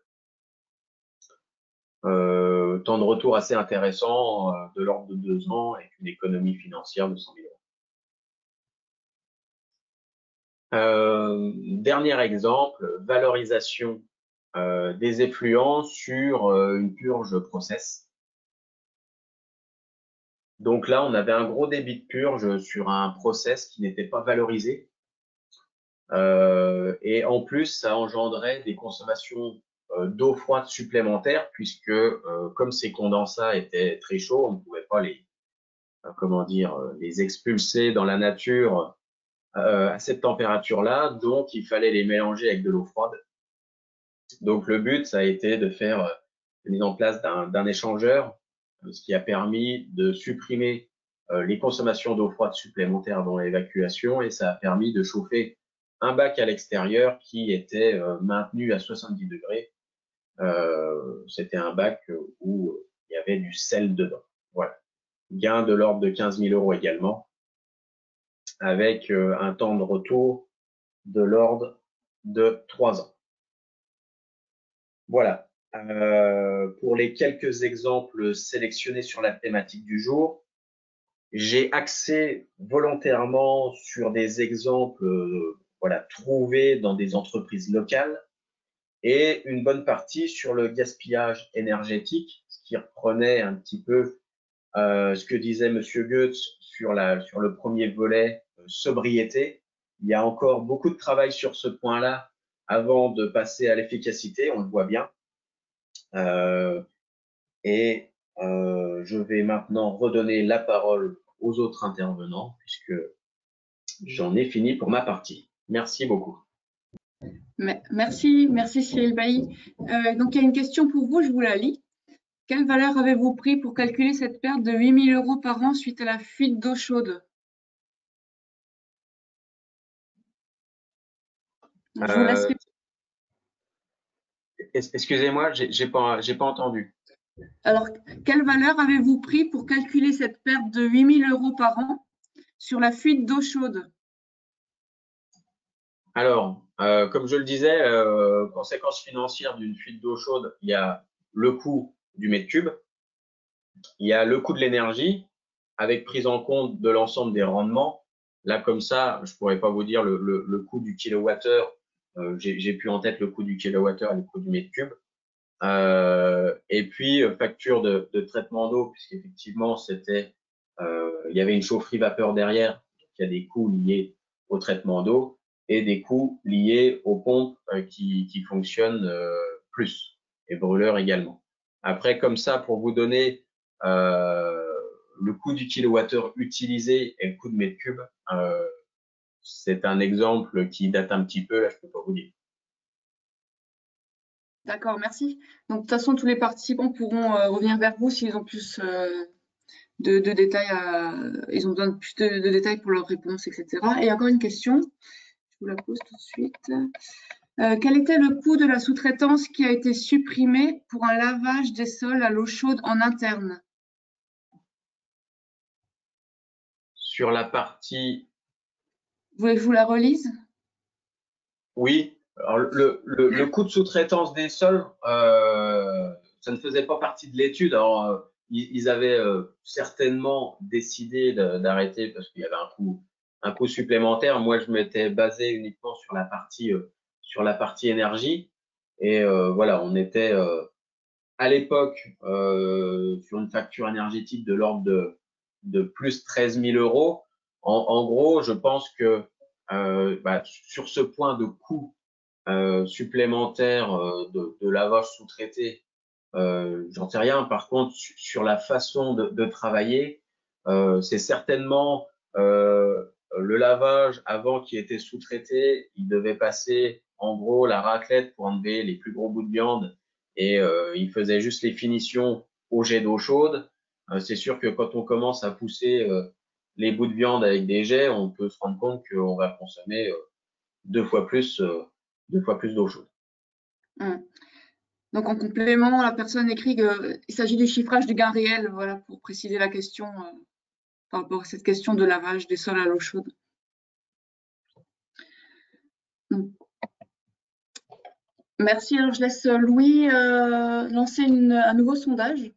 Speaker 4: Temps de retour assez intéressant, de l'ordre de 2 ans, avec une économie financière de 100 000 €. Dernier exemple, valorisation des effluents sur une purge process. Donc là, on avait un gros débit de purge sur un process qui n'était pas valorisé. Et en plus, ça engendrait des consommations d'eau froide supplémentaires puisque comme ces condensats étaient très chauds, on ne pouvait pas les expulser dans la nature à cette température-là. Donc, il fallait les mélanger avec de l'eau froide. Donc, le but, ça a été de faire la mise en place d'un échangeur, ce qui a permis de supprimer les consommations d'eau froide supplémentaires dans l'évacuation et ça a permis de chauffer un bac à l'extérieur qui était maintenu à 70 degrés. C'était un bac où il y avait du sel dedans. Voilà. Gain de l'ordre de 15 000 € également, avec un temps de retour de l'ordre de 3 ans. Voilà. Pour les quelques exemples sélectionnés sur la thématique du jour, j'ai axé volontairement sur des exemples trouvés dans des entreprises locales et une bonne partie sur le gaspillage énergétique, ce qui reprenait un petit peu ce que disait Monsieur Goetz sur le premier volet sobriété. Il y a encore beaucoup de travail sur ce point-là avant de passer à l'efficacité, on le voit bien. Je vais maintenant redonner la parole aux autres intervenants puisque j'en ai fini pour ma partie. Merci beaucoup.
Speaker 2: Merci Cyril Bailly. Donc, il y a une question pour vous, je vous la lis. Quelle valeur avez-vous pris pour calculer cette perte de 8 000 € par an suite à la fuite d'eau chaude? Je vous laisserai.
Speaker 4: Excusez-moi, j'ai pas entendu.
Speaker 2: Alors, quelle valeur avez-vous pris pour calculer cette perte de 8 000 € par an sur la fuite d'eau chaude?
Speaker 4: Alors, comme je le disais, conséquence financière d'une fuite d'eau chaude, il y a le coût du mètre cube, il y a le coût de l'énergie, avec prise en compte de l'ensemble des rendements. Là, comme ça, je pourrais pas vous dire le coût du kilowattheure. J'ai plus en tête le coût du kilowattheure et le coût du mètre cube. Et puis, facture de traitement d'eau, puisqu'effectivement, il y avait une chaufferie vapeur derrière. Donc, il y a des coûts liés au traitement d'eau et des coûts liés aux pompes qui fonctionnent plus, et brûleurs également. Après, comme ça, pour vous donner le coût du kilowattheure utilisé et le coût de mètre cube, c'est un exemple qui date un petit peu, là, je peux pas vous dire.
Speaker 2: D'accord, merci. Donc, de toute façon, tous les participants pourront revenir vers vous s'ils ont plus de détails ils ont besoin de plus de détails pour leurs réponses, etc. Et encore une question, je vous la pose tout de suite. Quel était le coût de la sous-traitance qui a été supprimée pour un lavage des sols à l'eau chaude en interne?
Speaker 4: Sur la partie,
Speaker 2: Vous voulez que je vous la relise?
Speaker 4: oui. Alors le coût de sous-traitance des sols, ça ne faisait pas partie de l'étude. Alors, ils avaient certainement décidé d'arrêter parce qu'il y avait un coût supplémentaire. Moi, je m'étais basé uniquement sur la partie énergie. Et voilà, on était à l'époque sur une facture énergétique de l'ordre de plus 13 000 euros. En gros, je pense que sur ce point de coût supplémentaire de lavage sous-traité, j'en sais rien. Par contre, sur la façon de travailler, c'est certainement le lavage avant qui était sous-traité. Il devait passer en gros la raclette pour enlever les plus gros bouts de viande et il faisait juste les finitions au jet d'eau chaude. C'est sûr que quand on commence à pousser les bouts de viande avec des jets, on peut se rendre compte qu'on va consommer deux fois plus d'eau chaude.
Speaker 2: Donc, en complément, la personne écrit qu'il s'agit du chiffrage du gain réel, voilà, pour préciser la question par rapport à cette question de lavage des sols à l'eau chaude. Donc, merci. Alors, je laisse Louis lancer un nouveau sondage.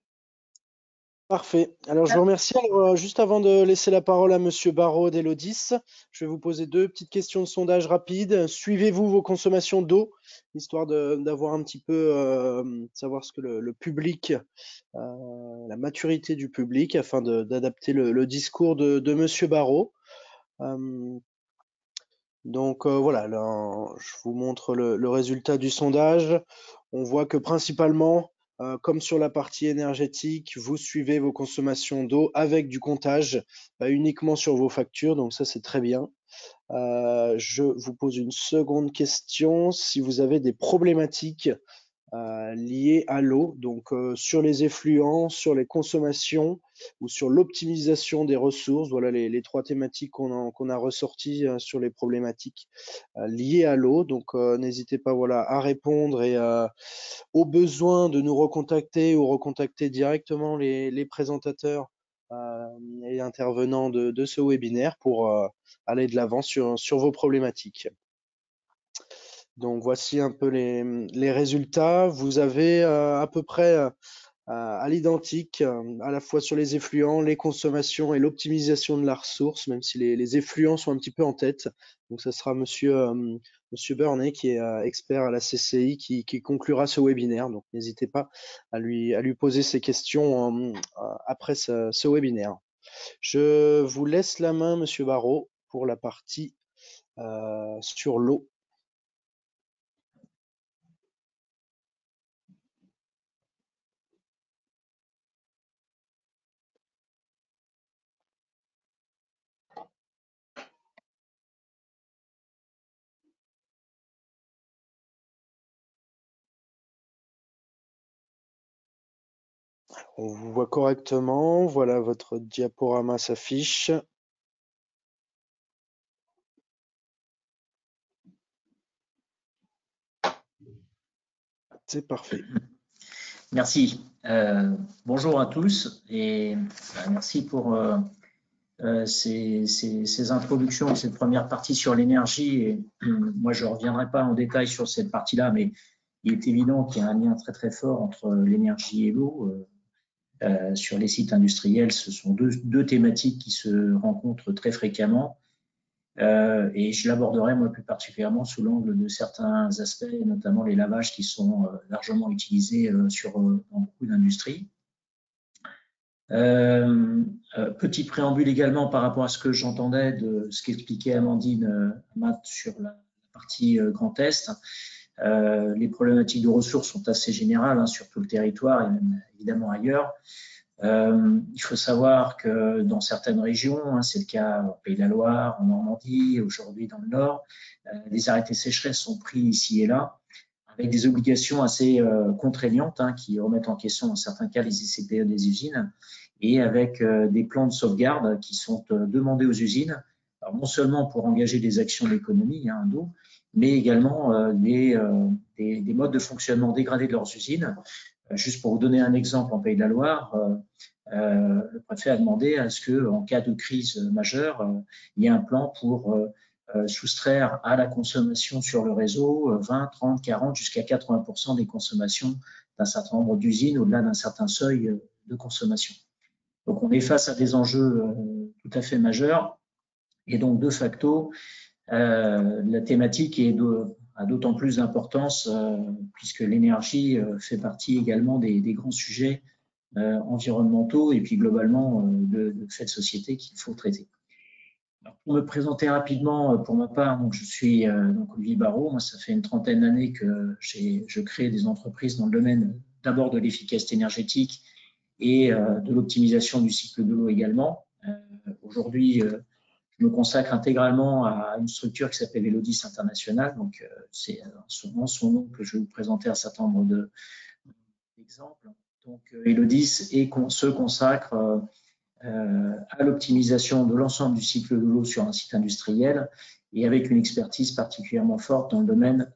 Speaker 1: Parfait. Alors, je vous remercie. Alors, juste avant de laisser la parole à Monsieur Barraud d'Elodis, je vais vous poser deux petites questions de sondage rapides. Suivez-vous vos consommations d'eau, histoire d'avoir un petit peu, savoir ce que le public, la maturité du public, afin d'adapter le discours de Monsieur Barraud. Donc voilà, là, je vous montre le résultat du sondage. On voit que principalement, comme sur la partie énergétique, vous suivez vos consommations d'eau avec du comptage, uniquement sur vos factures. Donc ça, c'est très bien. Je vous pose une seconde question. Si vous avez des problématiques liées à l'eau, donc sur les effluents, sur les consommations ou sur l'optimisation des ressources. Voilà les trois thématiques qu'on a ressorties sur les problématiques liées à l'eau. Donc n'hésitez pas voilà, à répondre et au besoin de nous recontacter ou recontacter directement les présentateurs et intervenants de ce webinaire pour aller de l'avant sur vos problématiques. Donc voici un peu les résultats. Vous avez à peu près à l'identique, à la fois sur les effluents, les consommations et l'optimisation de la ressource, même si les effluents sont un petit peu en tête. Donc ça sera Monsieur Burney qui est expert à la CCI qui conclura ce webinaire. Donc n'hésitez pas à lui poser ces questions après ce webinaire. Je vous laisse la main, Monsieur Barraud, pour la partie sur l'eau. On vous voit correctement. Voilà, votre diaporama s'affiche. C'est parfait.
Speaker 5: Merci. Bonjour à tous et merci pour ces introductions, cette première partie sur l'énergie. Et moi, je ne reviendrai pas en détail sur cette partie-là, mais il est évident qu'il y a un lien très très fort entre l'énergie et l'eau. Sur les sites industriels, ce sont deux thématiques qui se rencontrent très fréquemment. Et je l'aborderai moi plus particulièrement sous l'angle de certains aspects, notamment les lavages qui sont largement utilisés dans beaucoup d'industries. Petit préambule également par rapport à ce que j'entendais de ce qu'expliquait Amandine Amat sur la partie Grand Est. Les problématiques de ressources sont assez générales sur tout le territoire et même évidemment ailleurs. Il faut savoir que dans certaines régions, c'est le cas au Pays de la Loire, en Normandie, aujourd'hui dans le Nord, des arrêtés sécheresse sont pris ici et là, avec des obligations assez contraignantes qui remettent en question dans certains cas les ICPE des usines, et avec des plans de sauvegarde qui sont demandés aux usines, alors non seulement pour engager des actions d'économie d'eau, mais également des modes de fonctionnement dégradés de leurs usines. Juste pour vous donner un exemple, en Pays de la Loire, le préfet a demandé à ce qu'en cas de crise majeure, il y ait un plan pour soustraire à la consommation sur le réseau 20, 30, 40, jusqu'à 80% des consommations d'un certain nombre d'usines au-delà d'un certain seuil de consommation. Donc, on est face à des enjeux tout à fait majeurs. Et donc, de facto, la thématique a d'autant plus d'importance puisque l'énergie fait partie également des grands sujets environnementaux et puis globalement de faits de société qu'il faut traiter. Alors, pour me présenter rapidement, pour ma part, donc je suis donc Olivier Barraud. Moi, ça fait une trentaine d'années que je crée des entreprises dans le domaine d'abord de l'efficacité énergétique et de l'optimisation du cycle de l'eau également. Aujourd'hui, je me consacre intégralement à une structure qui s'appelle Elodis International. Donc, c'est souvent son nom que je vais vous présenter un certain nombre d'exemples. Donc, Elodis se consacre à l'optimisation de l'ensemble du cycle de l'eau sur un site industriel et avec une expertise particulièrement forte dans le domaine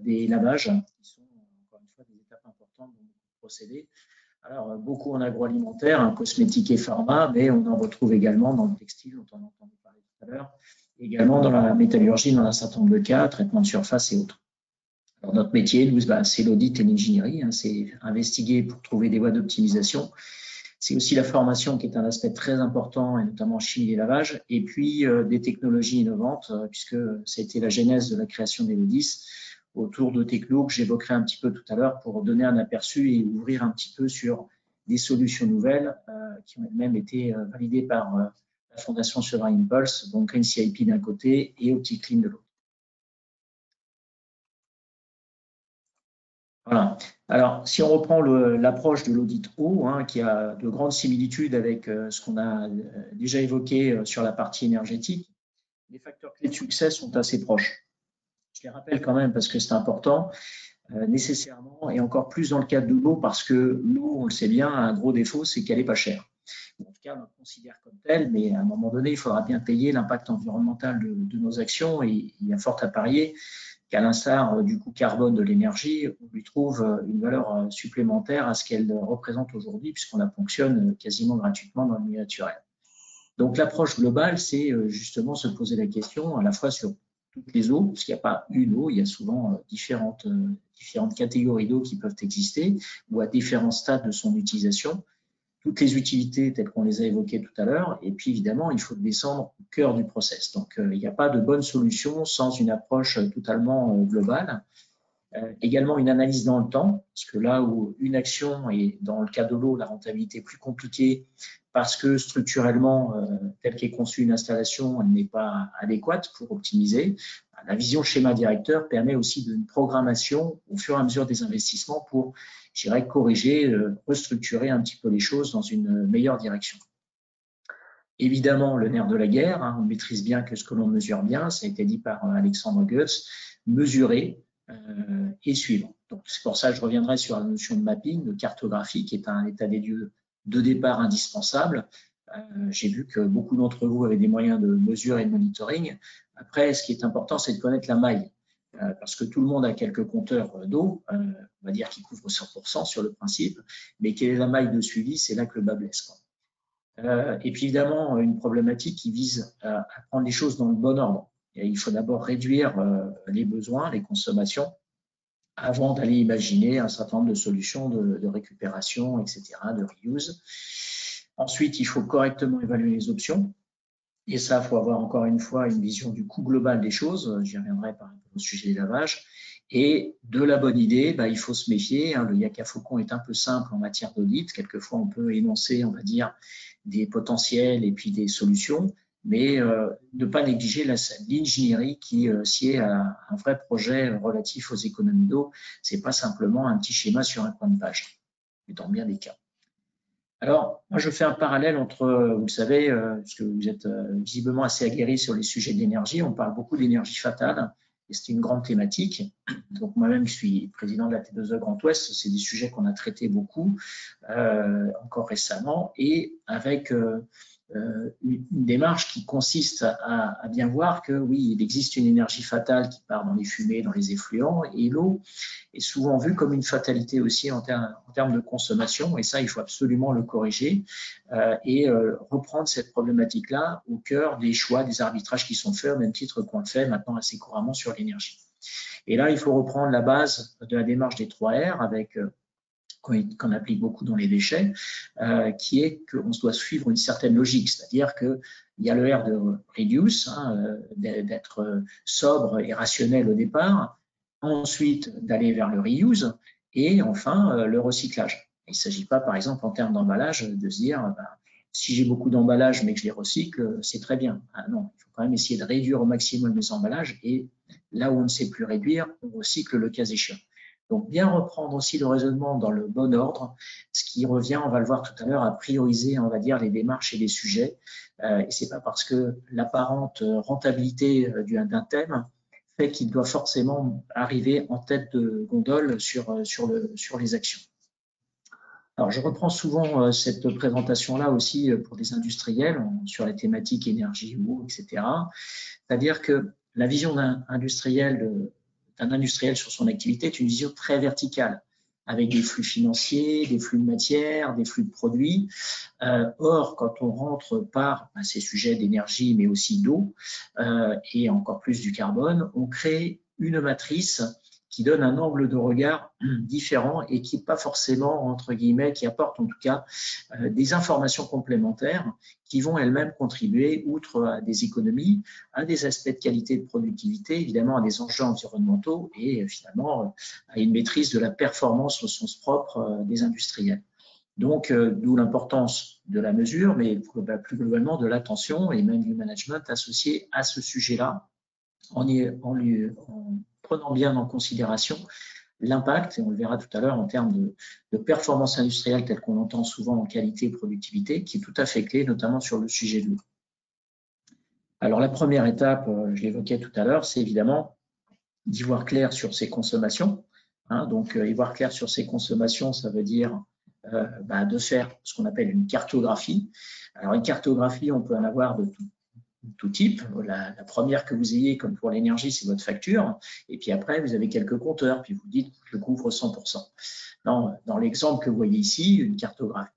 Speaker 5: des lavages, qui sont encore une fois des étapes importantes dans le procédé. Alors, beaucoup en agroalimentaire, cosmétique et pharma, mais on en retrouve également dans le textile, dont on a entendu parler tout à l'heure, également dans la métallurgie, dans un certain nombre de cas, traitement de surface et autres. Alors, notre métier, nous, c'est l'audit et l'ingénierie, c'est investiguer pour trouver des voies d'optimisation. C'est aussi la formation qui est un aspect très important, et notamment en chimie et lavage, et puis des technologies innovantes, puisque ça a été la genèse de la création d'Elodis, autour de technos que j'évoquerai un petit peu tout à l'heure pour donner un aperçu et ouvrir un petit peu sur des solutions nouvelles qui ont elles-mêmes été validées par la Fondation Sovereign Impulse, donc Green CIP d'un côté et OptiClean de l'autre. Voilà. Alors, si on reprend l'approche de l'audit eau, qui a de grandes similitudes avec ce qu'on a déjà évoqué sur la partie énergétique, les facteurs clés de succès sont assez proches. Je les rappelle quand même parce que c'est important, nécessairement, et encore plus dans le cadre de l'eau, parce que l'eau, on le sait bien, a un gros défaut, c'est qu'elle n'est pas chère. En tout cas, on la considère comme telle, mais à un moment donné, il faudra bien payer l'impact environnemental de nos actions, et il y a fort à parier qu'à l'instar du coût carbone de l'énergie, on lui trouve une valeur supplémentaire à ce qu'elle représente aujourd'hui, puisqu'on la ponctionne quasiment gratuitement dans le milieu naturel. Donc, l'approche globale, c'est justement se poser la question à la fois sur toutes les eaux, parce qu'il n'y a pas une eau, il y a souvent différentes catégories d'eau qui peuvent exister, ou à différents stades de son utilisation, toutes les utilités telles qu'on les a évoquées tout à l'heure, et puis évidemment, il faut descendre au cœur du process. Donc, il n'y a pas de bonne solution sans une approche totalement globale. Également une analyse dans le temps, parce que là où une action est, dans le cas de l'eau, la rentabilité est plus compliquée parce que structurellement, telle qu'est conçue une installation, elle n'est pas adéquate pour optimiser. La vision schéma directeur permet aussi d'une programmation au fur et à mesure des investissements pour, je dirais, corriger, restructurer un petit peu les choses dans une meilleure direction. Évidemment, le nerf de la guerre, on maîtrise bien que ce que l'on mesure bien, ça a été dit par Alexandre Goetz, mesurer et suivre. Donc, c'est pour ça que je reviendrai sur la notion de mapping, de cartographie, qui est un état des lieux de départ indispensable. J'ai vu que beaucoup d'entre vous avaient des moyens de mesure et de monitoring. Après, ce qui est important, c'est de connaître la maille, parce que tout le monde a quelques compteurs d'eau, on va dire qui couvrent 100% sur le principe, mais quelle est la maille de suivi, c'est là que le bas blesse, quoi. Et puis évidemment, une problématique qui vise à prendre les choses dans le bon ordre. Et il faut d'abord réduire les besoins, les consommations, avant d'aller imaginer un certain nombre de solutions de récupération, etc., de reuse. Ensuite, il faut correctement évaluer les options. Et ça, il faut avoir encore une fois une vision du coût global des choses. J'y reviendrai par rapport au sujet des lavages. Et de la bonne idée, il faut se méfier. Le Yaka Faucon est un peu simple en matière d'audit. Quelquefois, on peut énoncer, on va dire, des potentiels et puis des solutions, mais ne pas négliger l'ingénierie qui sied à un vrai projet relatif aux économies d'eau. Ce n'est pas simplement un petit schéma sur un coin de page, dans bien des cas. Alors, moi, je fais un parallèle entre, vous le savez, parce que vous êtes visiblement assez aguerris sur les sujets d'énergie, on parle beaucoup d'énergie fatale, et c'est une grande thématique. Donc, moi-même, je suis président de la T2E Grand Ouest, c'est des sujets qu'on a traités beaucoup, encore récemment, et avec une démarche qui consiste à bien voir que, oui, il existe une énergie fatale qui part dans les fumées, dans les effluents, et l'eau est souvent vue comme une fatalité aussi en termes de consommation, et ça, il faut absolument le corriger et reprendre cette problématique-là au cœur des choix, des arbitrages qui sont faits, au même titre qu'on le fait maintenant assez couramment sur l'énergie. Et là, il faut reprendre la base de la démarche des 3 R avec qu'on applique beaucoup dans les déchets, qui est qu'on doit suivre une certaine logique, c'est-à-dire qu'il y a le R de reduce, d'être sobre et rationnel au départ, ensuite d'aller vers le reuse et enfin le recyclage. Il ne s'agit pas, par exemple, en termes d'emballage, de se dire si j'ai beaucoup d'emballage mais que je les recycle, c'est très bien. Non, il faut quand même essayer de réduire au maximum les emballages et là où on ne sait plus réduire, on recycle le cas échéant. Donc, bien reprendre aussi le raisonnement dans le bon ordre, ce qui revient, on va le voir tout à l'heure, à prioriser, on va dire, les démarches et les sujets. Et c'est pas parce que l'apparente rentabilité d'un thème fait qu'il doit forcément arriver en tête de gondole sur les actions. Alors, je reprends souvent cette présentation-là aussi pour des industriels sur les thématiques énergie, eau, etc. C'est-à-dire que la vision d'un industriel sur son activité est une vision très verticale, avec des flux financiers, des flux de matière, des flux de produits. Or, quand on rentre par ces sujets d'énergie, mais aussi d'eau, et encore plus du carbone, on crée une matrice qui donne un angle de regard différent et qui n'est pas forcément, entre guillemets, qui apporte en tout cas des informations complémentaires qui vont elles-mêmes contribuer, outre à des économies, à des aspects de qualité de productivité, évidemment à des enjeux environnementaux et finalement à une maîtrise de la performance au sens propre des industriels. Donc, d'où l'importance de la mesure, mais plus globalement de l'attention et même du management associé à ce sujet-là, en prenant bien en considération l'impact, et on le verra tout à l'heure en termes de performance industrielle telle qu'on l'entend souvent en qualité et productivité, qui est tout à fait clé, notamment sur le sujet de l'eau. Alors la première étape, je l'évoquais tout à l'heure, c'est évidemment d'y voir clair sur ses consommations. Donc y voir clair sur ses consommations, ça veut dire de faire ce qu'on appelle une cartographie. Alors une cartographie, on peut en avoir de tout type. La première que vous ayez, comme pour l'énergie, c'est votre facture. Et puis après, vous avez quelques compteurs. Puis vous dites, je couvre 100%. Dans l'exemple que vous voyez ici, une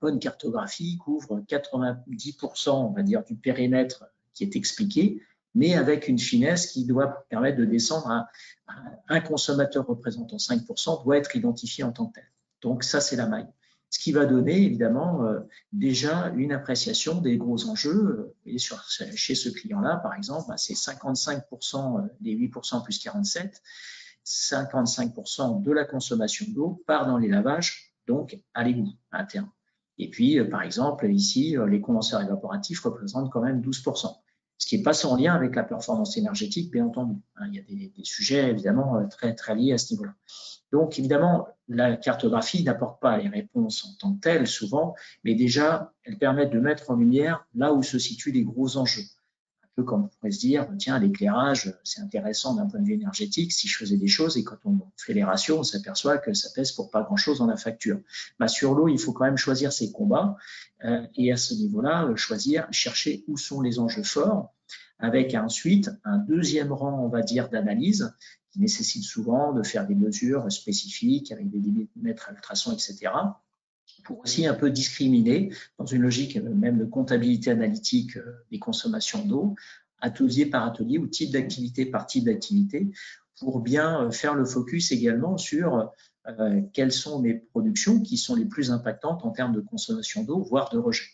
Speaker 5: bonne cartographie couvre 90%, on va dire, du périmètre qui est expliqué, mais avec une finesse qui doit permettre de descendre à un consommateur représentant 5% doit être identifié en tant que tel. Donc ça, c'est la maille. Ce qui va donner évidemment déjà une appréciation des gros enjeux. Et chez ce client-là, par exemple, c'est 55% des 8% plus 47, 55% de la consommation d'eau part dans les lavages, donc à l'égout interne. Et puis, par exemple, ici, les condenseurs évaporatifs représentent quand même 12%. Ce qui n'est pas sans lien avec la performance énergétique, bien entendu. Il y a des sujets évidemment très, très liés à ce niveau-là. Donc, évidemment, la cartographie n'apporte pas les réponses en tant que telles, souvent, mais déjà, elle permet de mettre en lumière là où se situent les gros enjeux. Un peu comme on pourrait se dire, tiens, l'éclairage, c'est intéressant d'un point de vue énergétique si je faisais des choses, et quand on fait les ratios, on s'aperçoit que ça pèse pour pas grand-chose dans la facture. Sur l'eau, il faut quand même choisir ses combats, et à ce niveau-là, chercher où sont les enjeux forts, avec ensuite un deuxième rang, on va dire, d'analyse, qui nécessite souvent de faire des mesures spécifiques avec des millimètres à ultrasons, etc. pour aussi un peu discriminer, dans une logique même de comptabilité analytique des consommations d'eau, atelier par atelier ou type d'activité par type d'activité, pour bien faire le focus également sur quelles sont mes productions qui sont les plus impactantes en termes de consommation d'eau, voire de rejet.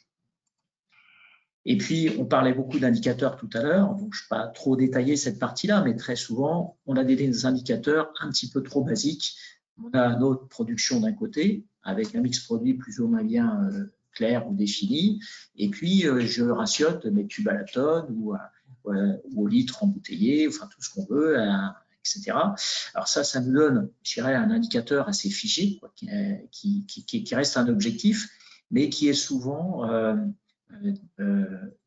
Speaker 5: Et puis, on parlait beaucoup d'indicateurs tout à l'heure, donc je ne vais pas trop détailler cette partie-là, mais très souvent, on a des indicateurs un petit peu trop basiques. On a notre production d'un côté, avec un mix produit plus ou moins bien clair ou défini, et puis je ratiote mes tubes à la tonne ou au litre embouteillé, enfin tout ce qu'on veut, etc. Alors ça nous donne, je dirais, un indicateur assez figé, quoi, qui reste un objectif, mais qui est souvent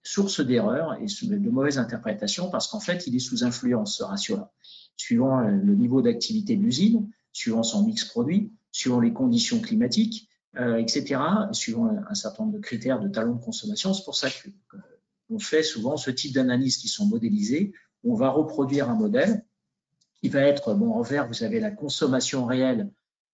Speaker 5: source d'erreurs et de mauvaises interprétations parce qu'en fait, il est sous influence, ce ratio-là, suivant le niveau d'activité de l'usine, suivant son mix produit, suivant les conditions climatiques, etc., suivant un certain nombre de critères de talons de consommation. C'est pour ça qu'on fait souvent ce type d'analyses qui sont modélisées. On va reproduire un modèle qui va être, bon, en vert, vous avez la consommation réelle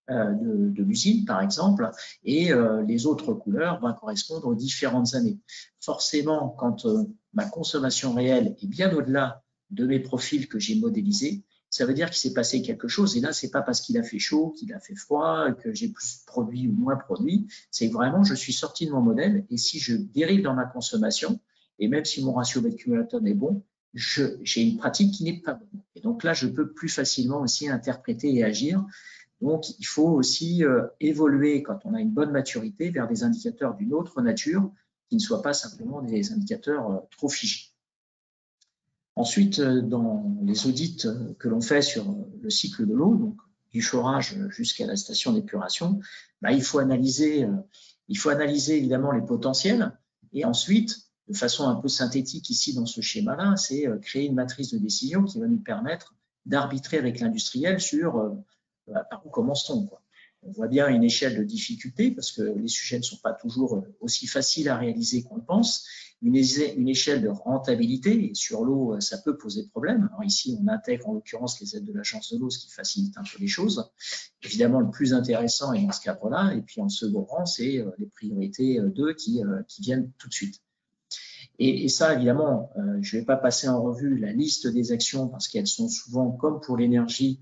Speaker 5: de l'usine, par exemple, et les autres couleurs vont correspondre aux différentes années. Forcément, quand ma consommation réelle est bien au-delà de mes profils que j'ai modélisés, ça veut dire qu'il s'est passé quelque chose. Et là, c'est pas parce qu'il a fait chaud, qu'il a fait froid, que j'ai plus produit ou moins produit. C'est vraiment, je suis sorti de mon modèle. Et si je dérive dans ma consommation, et même si mon ratio mètre cube à la tonne est bon, j'ai une pratique qui n'est pas bonne. Et donc là, je peux plus facilement aussi interpréter et agir. Donc, il faut aussi évoluer, quand on a une bonne maturité, vers des indicateurs d'une autre nature, qui ne soient pas simplement des indicateurs trop figés. Ensuite, dans les audits que l'on fait sur le cycle de l'eau, donc du forage jusqu'à la station d'épuration, il faut analyser évidemment les potentiels et ensuite, de façon un peu synthétique ici dans ce schéma-là, c'est créer une matrice de décision qui va nous permettre d'arbitrer avec l'industriel sur par où commence-t-on, quoi. On voit bien une échelle de difficulté parce que les sujets ne sont pas toujours aussi faciles à réaliser qu'on le pense. Une échelle de rentabilité, et sur l'eau, ça peut poser problème. Alors ici, on intègre en l'occurrence les aides de l'agence de l'eau, ce qui facilite un peu les choses. Évidemment, le plus intéressant est dans ce cadre-là. Et puis en second rang, c'est les priorités 2 qui viennent tout de suite. Et ça, évidemment, je ne vais pas passer en revue la liste des actions parce qu'elles sont souvent, comme pour l'énergie,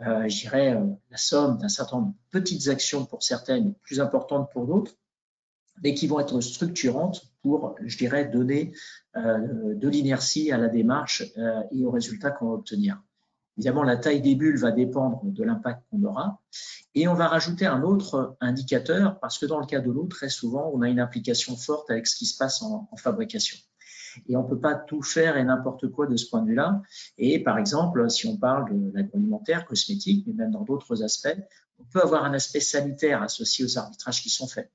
Speaker 5: je dirais, la somme d'un certain nombre de petites actions pour certaines, plus importantes pour d'autres, mais qui vont être structurantes pour, je dirais, donner de l'inertie à la démarche et aux résultats qu'on va obtenir. Évidemment, la taille des bulles va dépendre de l'impact qu'on aura. Et on va rajouter un autre indicateur parce que dans le cas de l'eau, très souvent, on a une implication forte avec ce qui se passe en fabrication. Et on ne peut pas tout faire et n'importe quoi de ce point de vue-là. Et par exemple, si on parle de l'agroalimentaire, cosmétique, mais même dans d'autres aspects, on peut avoir un aspect sanitaire associé aux arbitrages qui sont faits.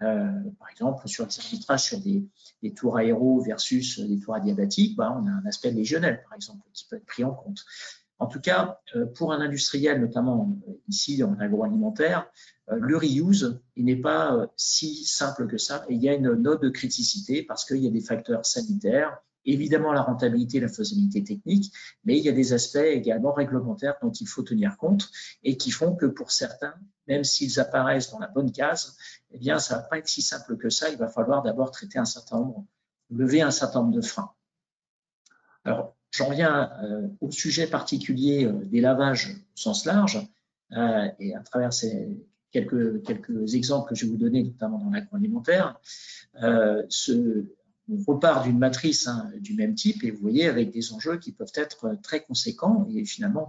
Speaker 5: Par exemple, sur les arbitrages sur des tours aéros versus des tours adiabatiques, on a un aspect légionnel, par exemple, qui peut être pris en compte. En tout cas, pour un industriel, notamment ici en agroalimentaire, le reuse, il n'est pas si simple que ça. Et il y a une note de criticité parce qu'il y a des facteurs sanitaires, évidemment la rentabilité, la faisabilité technique, mais il y a des aspects également réglementaires dont il faut tenir compte et qui font que pour certains, même s'ils apparaissent dans la bonne case, eh bien, ça ne va pas être si simple que ça. Il va falloir d'abord traiter lever un certain nombre de freins. Alors, j'en viens au sujet particulier des lavages au sens large et à travers ces quelques exemples que je vais vous donner, notamment dans l'agroalimentaire. On repart d'une matrice du même type et vous voyez avec des enjeux qui peuvent être très conséquents et finalement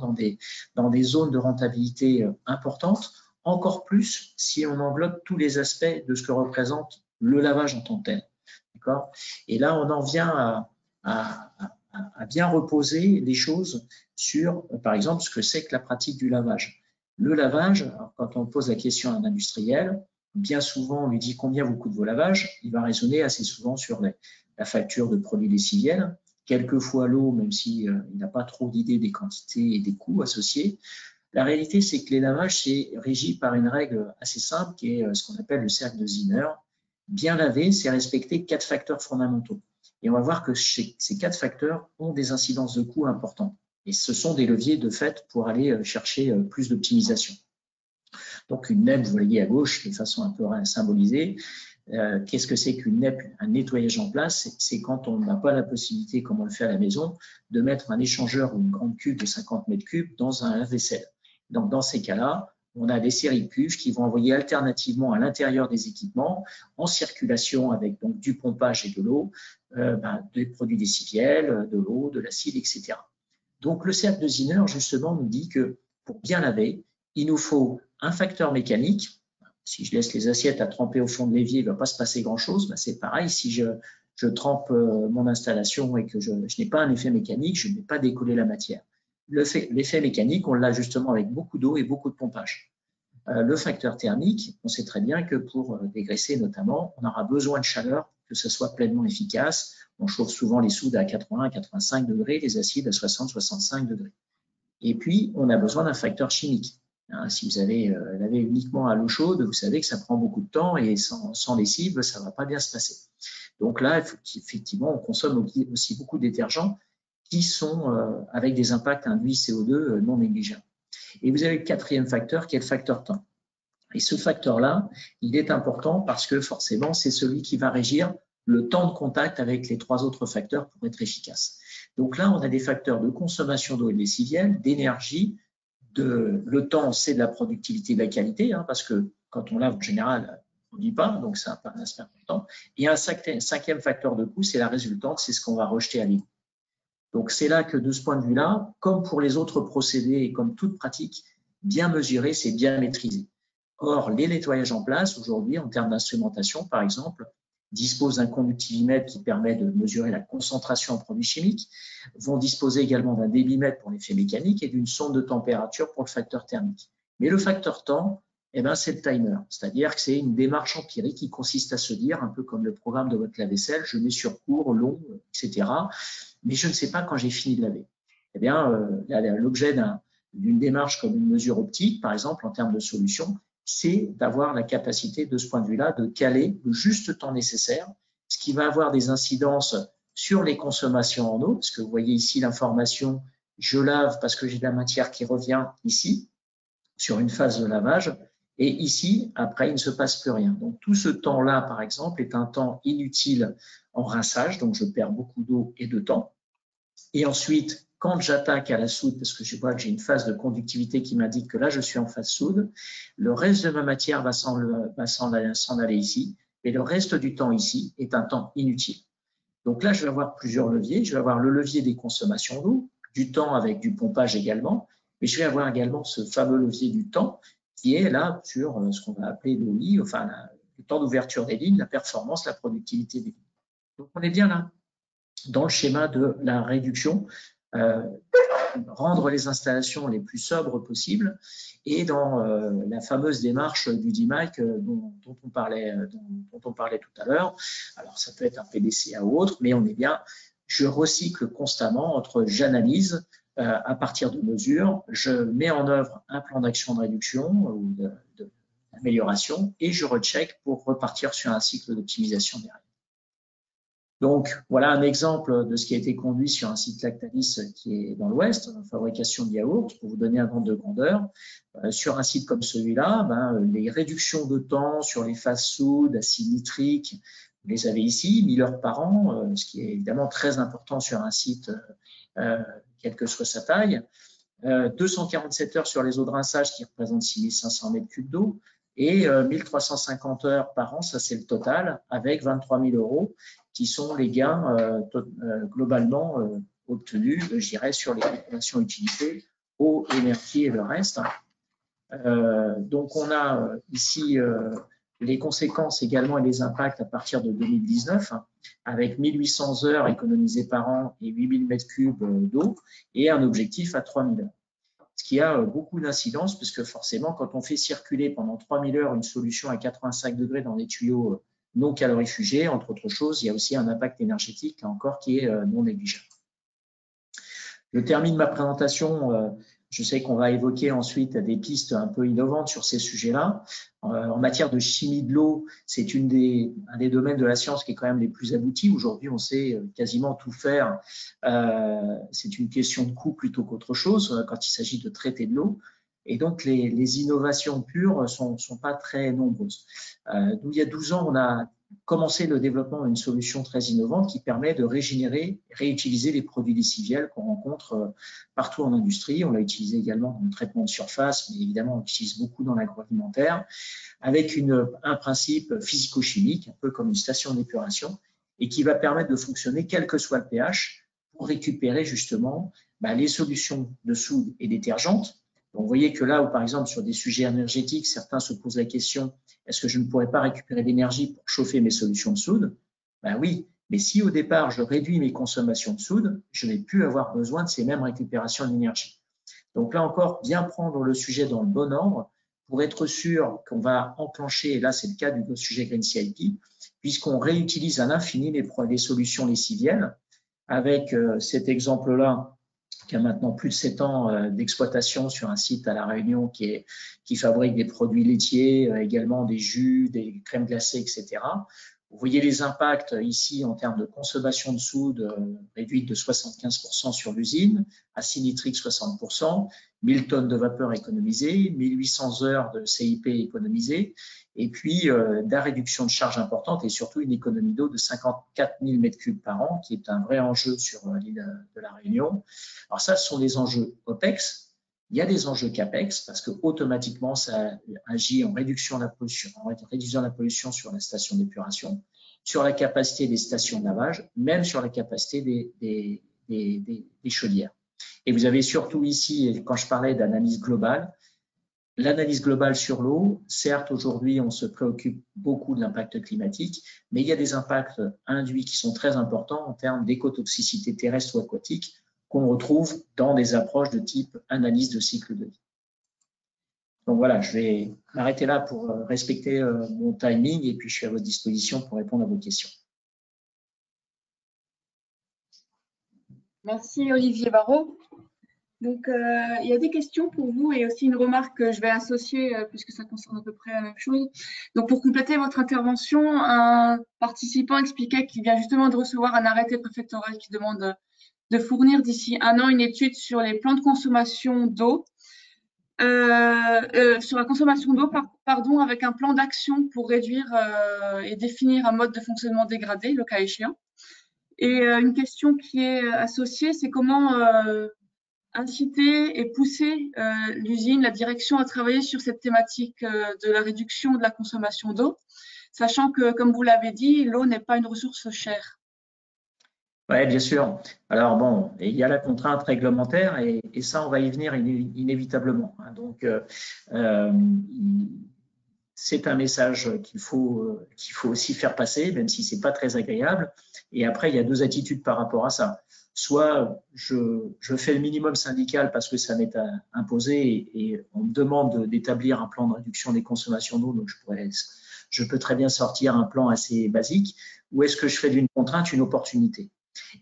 Speaker 5: dans des zones de rentabilité importantes, encore plus si on englobe tous les aspects de ce que représente le lavage en tant que tel. D'accord ? Et là, on en vient à bien reposer les choses sur, par exemple, ce que c'est que la pratique du lavage. Le lavage, alors, quand on pose la question à un industriel, bien souvent, on lui dit combien vous coûte vos lavages, il va raisonner assez souvent sur la facture de produits lessiviels, quelquefois l'eau, même s'il n'a pas trop d'idée des quantités et des coûts associés. La réalité, c'est que les lavages, c'est régi par une règle assez simple qui est ce qu'on appelle le cercle de Zinner. Bien laver, c'est respecter 4 facteurs fondamentaux. Et on va voir que ces 4 facteurs ont des incidences de coûts importantes. Et ce sont des leviers de fait pour aller chercher plus d'optimisation. Donc une NEP, vous voyez à gauche, de façon un peu symbolisée. Qu'est-ce que c'est qu'une NEP? Un nettoyage en place, c'est quand on n'a pas la possibilité, comme on le fait à la maison, de mettre un échangeur ou une grande cuve de 50 mètres cubes dans un lave-vaisselle. Donc dans ces cas-là, on a des séries de cuves qui vont envoyer alternativement à l'intérieur des équipements, en circulation avec donc du pompage et de l'eau, des produits lessiviels, de l'eau, de l'acide, etc. Donc le cercle de Zinner, justement, nous dit que pour bien laver, il nous faut un facteur mécanique. Si je laisse les assiettes à tremper au fond de l'évier, il ne va pas se passer grand-chose. C'est pareil, si je trempe mon installation et que je n'ai pas un effet mécanique, je ne vais pas décoller la matière. L'effet mécanique, on l'a justement avec beaucoup d'eau et beaucoup de pompage. Le facteur thermique, on sait très bien que pour dégraisser notamment, on aura besoin de chaleur pour que ce soit pleinement efficace. On chauffe souvent les soudes à 80 à 85 degrés, les acides à 60-65 degrés. Et puis, on a besoin d'un facteur chimique. Si vous avez lavé uniquement à l'eau chaude, vous savez que ça prend beaucoup de temps et sans lessive, ça ne va pas bien se passer. Donc là, effectivement, on consomme aussi beaucoup de détergents qui sont avec des impacts induits CO2 non négligeables. Et vous avez le quatrième facteur qui est le facteur temps. Et ce facteur-là, il est important parce que forcément, c'est celui qui va régir le temps de contact avec les trois autres facteurs pour être efficace. Donc là, on a des facteurs de consommation d'eau et de lessiviel, d'énergie, le temps, c'est de la productivité et de la qualité, parce que quand on lave, en général, on ne dit pas, donc c'est un aspect important. Et un cinquième facteur de coût, c'est la résultante, c'est ce qu'on va rejeter à l'égout. Donc c'est là que de ce point de vue-là, comme pour les autres procédés et comme toute pratique, bien mesurer, c'est bien maîtriser. Or, les nettoyages en place, aujourd'hui, en termes d'instrumentation, par exemple, disposent d'un conductivimètre qui permet de mesurer la concentration en produits chimiques, vont disposer également d'un débitmètre pour l'effet mécanique et d'une sonde de température pour le facteur thermique. Mais le facteur temps, c'est le timer, c'est-à-dire que c'est une démarche empirique qui consiste à se dire, un peu comme le programme de votre lave-vaisselle, je mets sur court, long, etc., mais je ne sais pas quand j'ai fini de laver. L'objet d'une démarche comme une mesure optique, par exemple, en termes de solution, c'est d'avoir la capacité, de ce point de vue-là, de caler le juste temps nécessaire, ce qui va avoir des incidences sur les consommations en eau, parce que vous voyez ici l'information, je lave parce que j'ai de la matière qui revient ici, sur une phase de lavage, et ici, après, il ne se passe plus rien. Donc tout ce temps-là, par exemple, est un temps inutile en rinçage, donc je perds beaucoup d'eau et de temps. Et ensuite, quand j'attaque à la soude, parce que je vois que j'ai une phase de conductivité qui m'indique que là, je suis en phase soude, le reste de ma matière va s'en aller ici, et le reste du temps ici est un temps inutile. Donc là, je vais avoir plusieurs leviers. Je vais avoir le levier des consommations d'eau, du temps avec du pompage également, mais je vais avoir également ce fameux levier du temps qui est là sur ce qu'on va appeler l'OI, enfin le temps d'ouverture des lignes, la performance, la productivité des lignes. Donc on est bien là dans le schéma de la réduction, rendre les installations les plus sobres possibles et dans la fameuse démarche du DMAIC dont on parlait tout à l'heure. Alors ça peut être un PDCA ou autre, mais on est bien, je recycle constamment entre j'analyse à partir de mesures, je mets en œuvre un plan d'action de réduction ou d'amélioration et je recheck pour repartir sur un cycle d'optimisation derrière. Donc, voilà un exemple de ce qui a été conduit sur un site Lactalis qui est dans l'Ouest, fabrication de yaourts, pour vous donner un ordre de grandeur. Sur un site comme celui-là, les réductions de temps sur les phases soudes, acide nitrique, vous les avez ici, 1000 heures par an, ce qui est évidemment très important sur un site, quelle que soit sa taille. 247 heures sur les eaux de rinçage qui représentent 6500 mètres cubes d'eau. Et 1350 heures par an, ça c'est le total, avec 23 000 € qui sont les gains globalement obtenus, je dirais, sur les consommations utilisées, eau, énergie et le reste. Donc on a ici les conséquences également et les impacts à partir de 2019, avec 1800 heures économisées par an et 8000 mètres cubes d'eau, et un objectif à 3000 heures. Ce qui a beaucoup d'incidence, puisque forcément, quand on fait circuler pendant 3000 heures une solution à 85 degrés dans des tuyaux non calorifugés, entre autres choses, il y a aussi un impact énergétique encore qui est non négligeable. Je termine ma présentation. Je sais qu'on va évoquer ensuite des pistes un peu innovantes sur ces sujets-là. En matière de chimie de l'eau, c'est un des domaines de la science qui est quand même les plus aboutis. Aujourd'hui, on sait quasiment tout faire. C'est une question de coût plutôt qu'autre chose quand il s'agit de traiter de l'eau. Et donc, les innovations pures sont pas très nombreuses. D'où il y a 12 ans, on a commencé le développement d'une solution très innovante qui permet de régénérer, réutiliser les produits lessiviels qu'on rencontre partout en industrie. On l'a utilisé également dans le traitement de surface, mais évidemment, on l'utilise beaucoup dans l'agroalimentaire, avec un principe physico-chimique, un peu comme une station d'épuration, et qui va permettre de fonctionner quel que soit le pH pour récupérer justement les solutions de soude et détergentes. Donc, vous voyez que là où, par exemple, sur des sujets énergétiques, certains se posent la question, est-ce que je ne pourrais pas récupérer l'énergie pour chauffer mes solutions de soude? Ben oui, mais si au départ, je réduis mes consommations de soude, je ne vais plus avoir besoin de ces mêmes récupérations d'énergie. Donc là encore, bien prendre le sujet dans le bon ordre pour être sûr qu'on va enclencher, et là c'est le cas du sujet Green CIP, puisqu'on réutilise à l'infini les solutions lessivielles, avec cet exemple-là, qui a maintenant plus de 7 ans d'exploitation sur un site à La Réunion qui fabrique des produits laitiers, également des jus, des crèmes glacées, etc. Vous voyez les impacts ici en termes de consommation de soude réduite de 75% sur l'usine, acide nitrique 60%, 1000 tonnes de vapeur économisées, 1800 heures de CIP économisées, et puis de la réduction de charges importante et surtout une économie d'eau de 54 000 m3 par an, qui est un vrai enjeu sur l'île de La Réunion. Alors ça, ce sont des enjeux OPEX. Il y a des enjeux CAPEX parce que automatiquement, ça agit en réduisant la pollution sur la station d'épuration, sur la capacité des stations de lavage, même sur la capacité des chaudières. Et vous avez surtout ici, quand je parlais d'analyse globale, l'analyse globale sur l'eau, certes, aujourd'hui, on se préoccupe beaucoup de l'impact climatique, mais il y a des impacts induits qui sont très importants en termes d'écotoxicité terrestre ou aquatique qu'on retrouve dans des approches de type analyse de cycle de vie. Donc voilà, je vais m'arrêter là pour respecter mon timing et puis je suis à votre disposition pour répondre à vos questions.
Speaker 2: Merci Olivier Barraud. Donc, il y a des questions pour vous et aussi une remarque que je vais associer puisque ça concerne à peu près la même chose. Donc, pour compléter votre intervention, un participant expliquait qu'il vient justement de recevoir un arrêté préfectoral qui demande de fournir d'ici 1 an une étude sur les plans de consommation d'eau, sur la consommation d'eau, pardon, avec un plan d'action pour réduire et définir un mode de fonctionnement dégradé, le cas échéant. Et une question qui est associée, c'est comment inciter et pousser l'usine, la direction à travailler sur cette thématique de la réduction de la consommation d'eau, sachant que, comme vous l'avez dit, l'eau n'est pas une ressource chère.
Speaker 5: Oui, bien sûr. Alors bon, il y a la contrainte réglementaire et ça, on va y venir inévitablement. Donc, c'est un message qu'il faut aussi faire passer, même si c'est pas très agréable. Et après, il y a 2 attitudes par rapport à ça. Soit je fais le minimum syndical parce que ça m'est imposé et on me demande d'établir un plan de réduction des consommations d'eau, donc je peux très bien sortir un plan assez basique. Ou est-ce que je fais d'une contrainte une opportunité?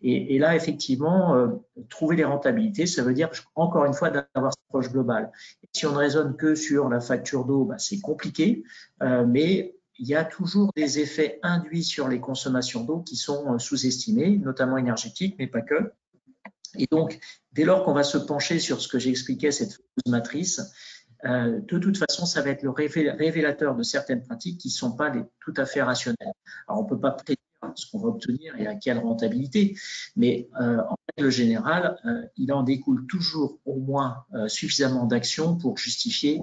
Speaker 5: Et là, effectivement, trouver les rentabilités, ça veut dire, encore une fois, d'avoir cette approche globale. Et si on ne raisonne que sur la facture d'eau, c'est compliqué, mais il y a toujours des effets induits sur les consommations d'eau qui sont sous-estimés, notamment énergétiques, mais pas que. Et donc, dès lors qu'on va se pencher sur ce que j'expliquais, cette fameuse matrice, de toute façon, ça va être le révélateur de certaines pratiques qui ne sont pas tout à fait rationnelles. Alors, on ne peut pas prédire ce qu'on va obtenir et à quelle rentabilité, mais en règle générale, il en découle toujours au moins suffisamment d'actions pour justifier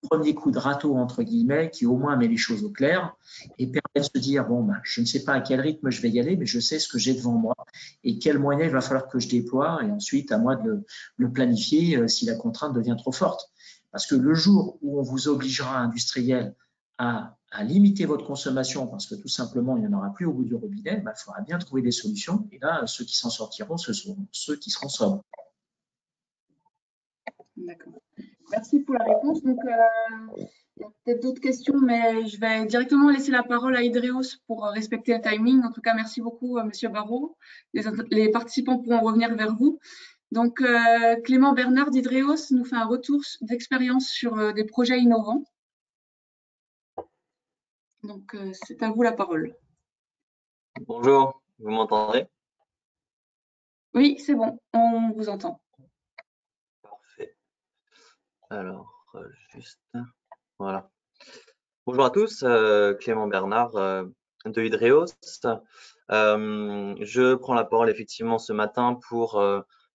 Speaker 5: le premier coup de râteau, entre guillemets, qui au moins met les choses au clair et permet de se dire, bon, je ne sais pas à quel rythme je vais y aller, mais je sais ce que j'ai devant moi et quels moyens il va falloir que je déploie et ensuite, à moi de le planifier si la contrainte devient trop forte. Parce que le jour où on vous obligera, industriel, à limiter votre consommation parce que tout simplement, il n'y en aura plus au bout du robinet, il faudra bien trouver des solutions. Et là, ceux qui s'en sortiront, ce sont ceux qui seront sobres.
Speaker 2: D'accord. Merci pour la réponse. Donc, il y a peut-être d'autres questions, mais je vais directement laisser la parole à Idreos pour respecter le timing. En tout cas, merci beaucoup, Monsieur Barraud. Les participants pourront revenir vers vous. Donc, Clément Bernard d'Idreos nous fait un retour d'expérience sur des projets innovants. Donc, c'est à vous la parole.
Speaker 6: Bonjour, vous m'entendez?
Speaker 2: Oui, c'est bon, on vous entend.
Speaker 6: Parfait. Alors, juste, voilà. Bonjour à tous, Clément Bernard de Hydreos. Je prends la parole effectivement ce matin pour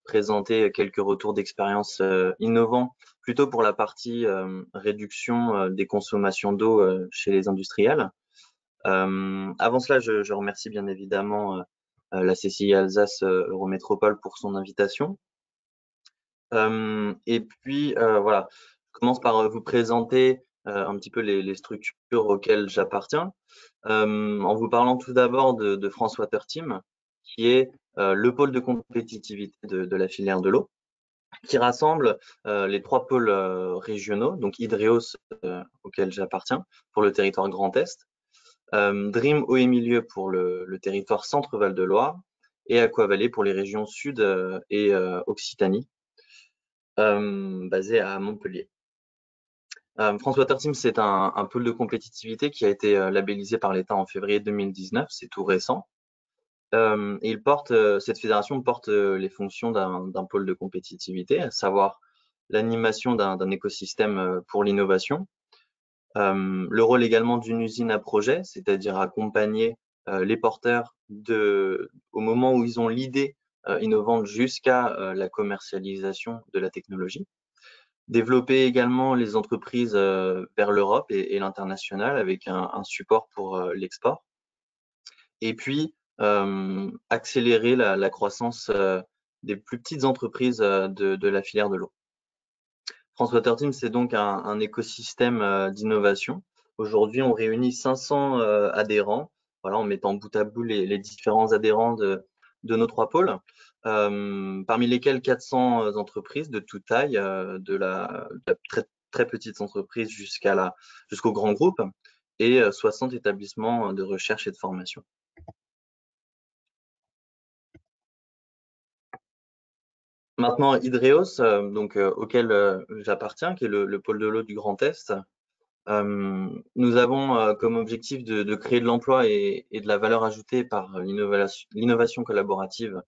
Speaker 6: présenter quelques retours d'expérience innovants, plutôt pour la partie réduction des consommations d'eau chez les industriels. Avant cela, je remercie bien évidemment la CCI Alsace Eurométropole pour son invitation. Et puis, voilà, je commence par vous présenter un petit peu les structures auxquelles j'appartiens, en vous parlant tout d'abord de France Water Team, qui est le pôle de compétitivité de la filière de l'eau, qui rassemble les 3 pôles régionaux, donc Hydreos, auquel j'appartiens, pour le territoire Grand Est, Dream Eau et Milieu pour le territoire Centre-Val de Loire, et Aquavalley pour les régions Sud et Occitanie, basé à Montpellier. France Water Team, c'est un pôle de compétitivité qui a été labellisé par l'État en février 2019, c'est tout récent. Et cette fédération porte les fonctions d'un pôle de compétitivité, à savoir l'animation d'un écosystème pour l'innovation, le rôle également d'une usine à projet, c'est-à-dire accompagner les porteurs au moment où ils ont l'idée innovante jusqu'à la commercialisation de la technologie. Développer également les entreprises vers l'Europe et l'international avec un support pour l'export. Et puis, accélérer la croissance des plus petites entreprises de la filière de l'eau. France Water Team, c'est donc un écosystème d'innovation. Aujourd'hui, on réunit 500 adhérents, voilà, en mettant bout à bout les différents adhérents de nos 3 pôles, parmi lesquels 400 entreprises de toute taille, de la très, très petite entreprise jusqu'au grand groupe, et 60 établissements de recherche et de formation. Maintenant, Hydreos, auquel j'appartiens, qui est le pôle de l'eau du Grand Est, nous avons comme objectif de créer de l'emploi et de la valeur ajoutée par l'innovation collaborative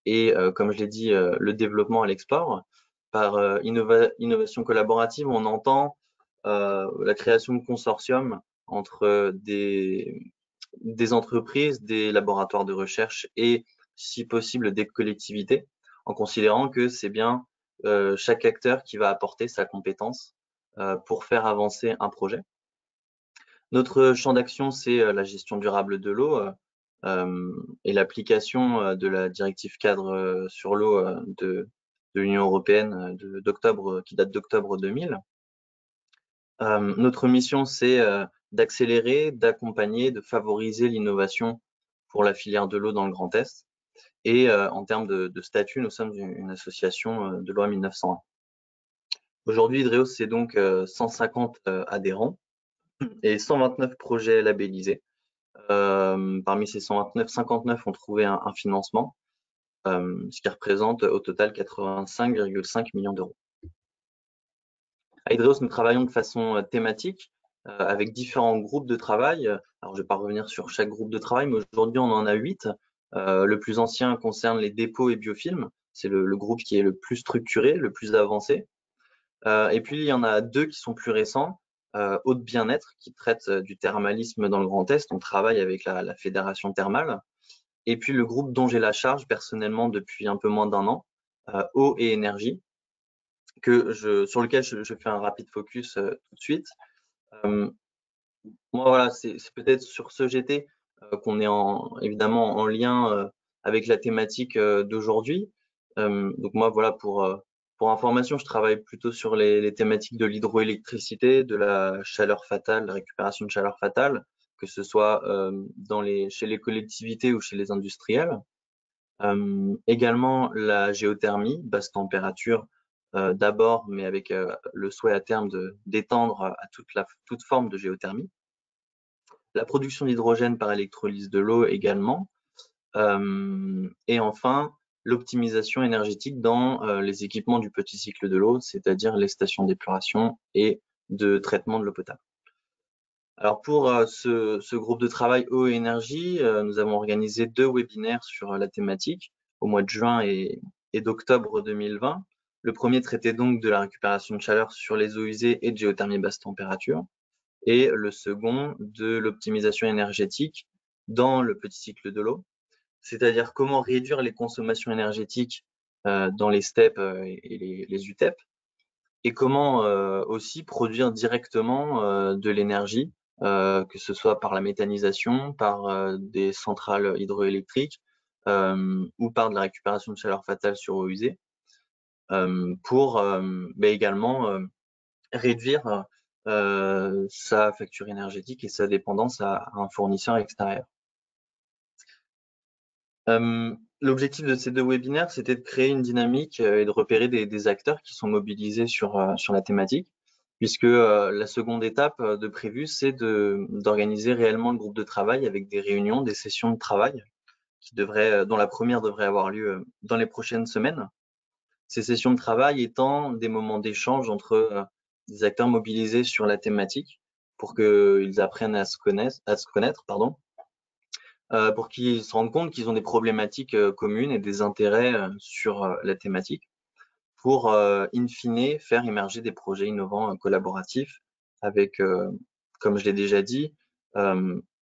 Speaker 6: et, comme je l'ai dit, le développement à l'export. Par innovation collaborative, on entend la création de consortiums entre des entreprises, des laboratoires de recherche et, si possible, des collectivités, en considérant que c'est bien chaque acteur qui va apporter sa compétence pour faire avancer un projet. Notre champ d'action, c'est la gestion durable de l'eau et l'application de la directive cadre sur l'eau de l'Union européenne qui date d'octobre 2000. Notre mission, c'est d'accélérer, d'accompagner, de favoriser l'innovation pour la filière de l'eau dans le Grand Est. Et en termes de statut, nous sommes une association de loi 1901. Aujourd'hui, Hydreos, c'est donc 150 adhérents et 129 projets labellisés. Parmi ces 129, 59 ont trouvé un financement, ce qui représente au total 85,5 millions d'euros. À Hydreos, nous travaillons de façon thématique avec différents groupes de travail. Alors, je ne vais pas revenir sur chaque groupe de travail, mais aujourd'hui, on en a 8. Le plus ancien concerne les dépôts et biofilms. C'est le groupe qui est le plus structuré, le plus avancé. Et puis, il y en a 2 qui sont plus récents. Eau de bien-être, qui traite du thermalisme dans le Grand Est. On travaille avec la Fédération thermale. Et puis, le groupe dont j'ai la charge personnellement depuis un peu moins d'1 an, eau et énergie, sur lequel je fais un rapide focus tout de suite. Moi, voilà, c'est peut-être sur ce GT qu'on est évidemment en lien avec la thématique d'aujourd'hui. Donc moi, voilà, pour information, je travaille plutôt sur les thématiques de l'hydroélectricité, de la chaleur fatale, la récupération de chaleur fatale, que ce soit chez les collectivités ou chez les industriels. Également la géothermie, basse température d'abord, mais avec le souhait à terme d'étendre à toute forme de géothermie. La production d'hydrogène par électrolyse de l'eau également. Et enfin, l'optimisation énergétique dans les équipements du petit cycle de l'eau, c'est-à-dire les stations d'épuration et de traitement de l'eau potable. Alors pour ce groupe de travail eau et énergie, nous avons organisé 2 webinaires sur la thématique au mois de juin et d'octobre 2020. Le premier traitait donc de la récupération de chaleur sur les eaux usées et de géothermie basse température, et le second de l'optimisation énergétique dans le petit cycle de l'eau, c'est-à-dire comment réduire les consommations énergétiques dans les steppes et les UTEP, et comment aussi produire directement de l'énergie, que ce soit par la méthanisation, par des centrales hydroélectriques ou par de la récupération de chaleur fatale sur eau usée, pour également réduire sa facture énergétique et sa dépendance à un fournisseur extérieur. L'objectif de ces 2 webinaires, c'était de créer une dynamique et de repérer des acteurs qui sont mobilisés sur la thématique, puisque la seconde étape de prévue, c'est d'organiser réellement le groupe de travail avec des réunions, des sessions de travail dont la première devrait avoir lieu dans les prochaines semaines. Ces sessions de travail étant des moments d'échange entre des acteurs mobilisés sur la thématique pour qu'ils apprennent à se connaître, pour qu'ils se rendent compte qu'ils ont des problématiques communes et des intérêts sur la thématique, pour in fine faire émerger des projets innovants collaboratifs avec, comme je l'ai déjà dit,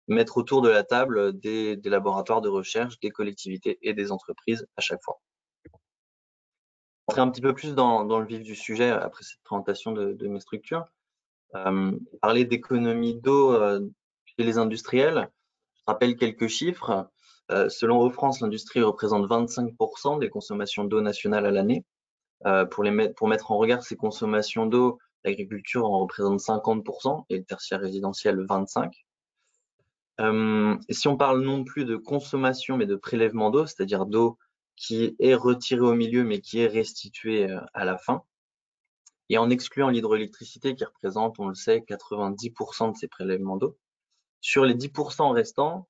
Speaker 6: mettre autour de la table des laboratoires de recherche, des collectivités et des entreprises à chaque fois. Entrer un petit peu plus dans le vif du sujet après cette présentation de mes structures. Parler d'économie d'eau chez les industriels. Je rappelle quelques chiffres. Selon Eau France, l'industrie représente 25% des consommations d'eau nationale à l'année. Pour mettre en regard ces consommations d'eau, l'agriculture en représente 50% et le tertiaire résidentiel 25%. Et si on parle non plus de consommation mais de prélèvement d'eau, c'est-à-dire d'eau qui est retirée au milieu mais qui est restituée à la fin, et en excluant l'hydroélectricité qui représente, on le sait, 90% de ces prélèvements d'eau, sur les 10% restants,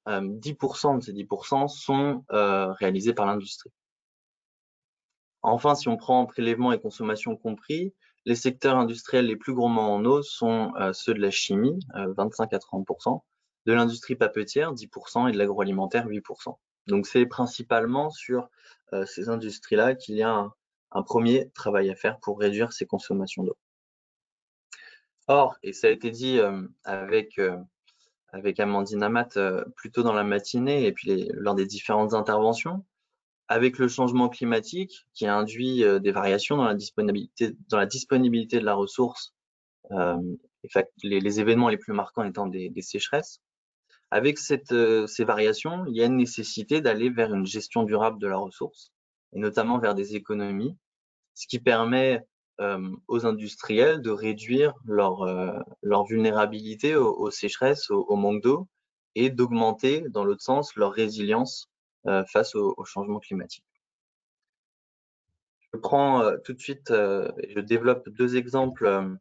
Speaker 6: 10% de ces 10% sont réalisés par l'industrie. Enfin, si on prend prélèvement et consommation compris, les secteurs industriels les plus gourmands en eau sont ceux de la chimie, 25 à 30%, de l'industrie papetière, 10%, et de l'agroalimentaire, 8%. Donc c'est principalement sur ces industries-là qu'il y a un premier travail à faire pour réduire ces consommations d'eau. Or, et ça a été dit avec Amandine Amat plus tôt dans la matinée et puis lors des différentes interventions, avec le changement climatique qui a induit des variations dans la disponibilité de la ressource, les événements les plus marquants étant des sécheresses. Avec ces variations, il y a une nécessité d'aller vers une gestion durable de la ressource, et notamment vers des économies, ce qui permet aux industriels de réduire leur vulnérabilité aux sécheresses, au manque d'eau, et d'augmenter, dans l'autre sens, leur résilience face au changement climatique. Je prends tout de suite et je développe 2 exemples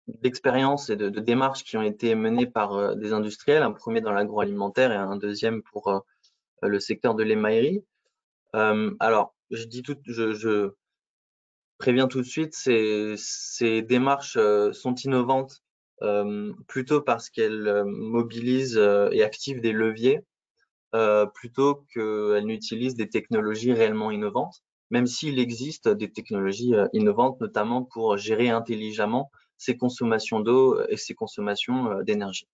Speaker 6: d'expériences et de démarches qui ont été menées par des industriels, un premier dans l'agroalimentaire et un deuxième pour le secteur de l'émaillerie. Alors, je préviens tout de suite, ces démarches sont innovantes plutôt parce qu'elles mobilisent et activent des leviers plutôt qu'elles n'utilisent des technologies réellement innovantes, même s'il existe des technologies innovantes, notamment pour gérer intelligemment ces consommations d'eau et ces consommations d'énergie.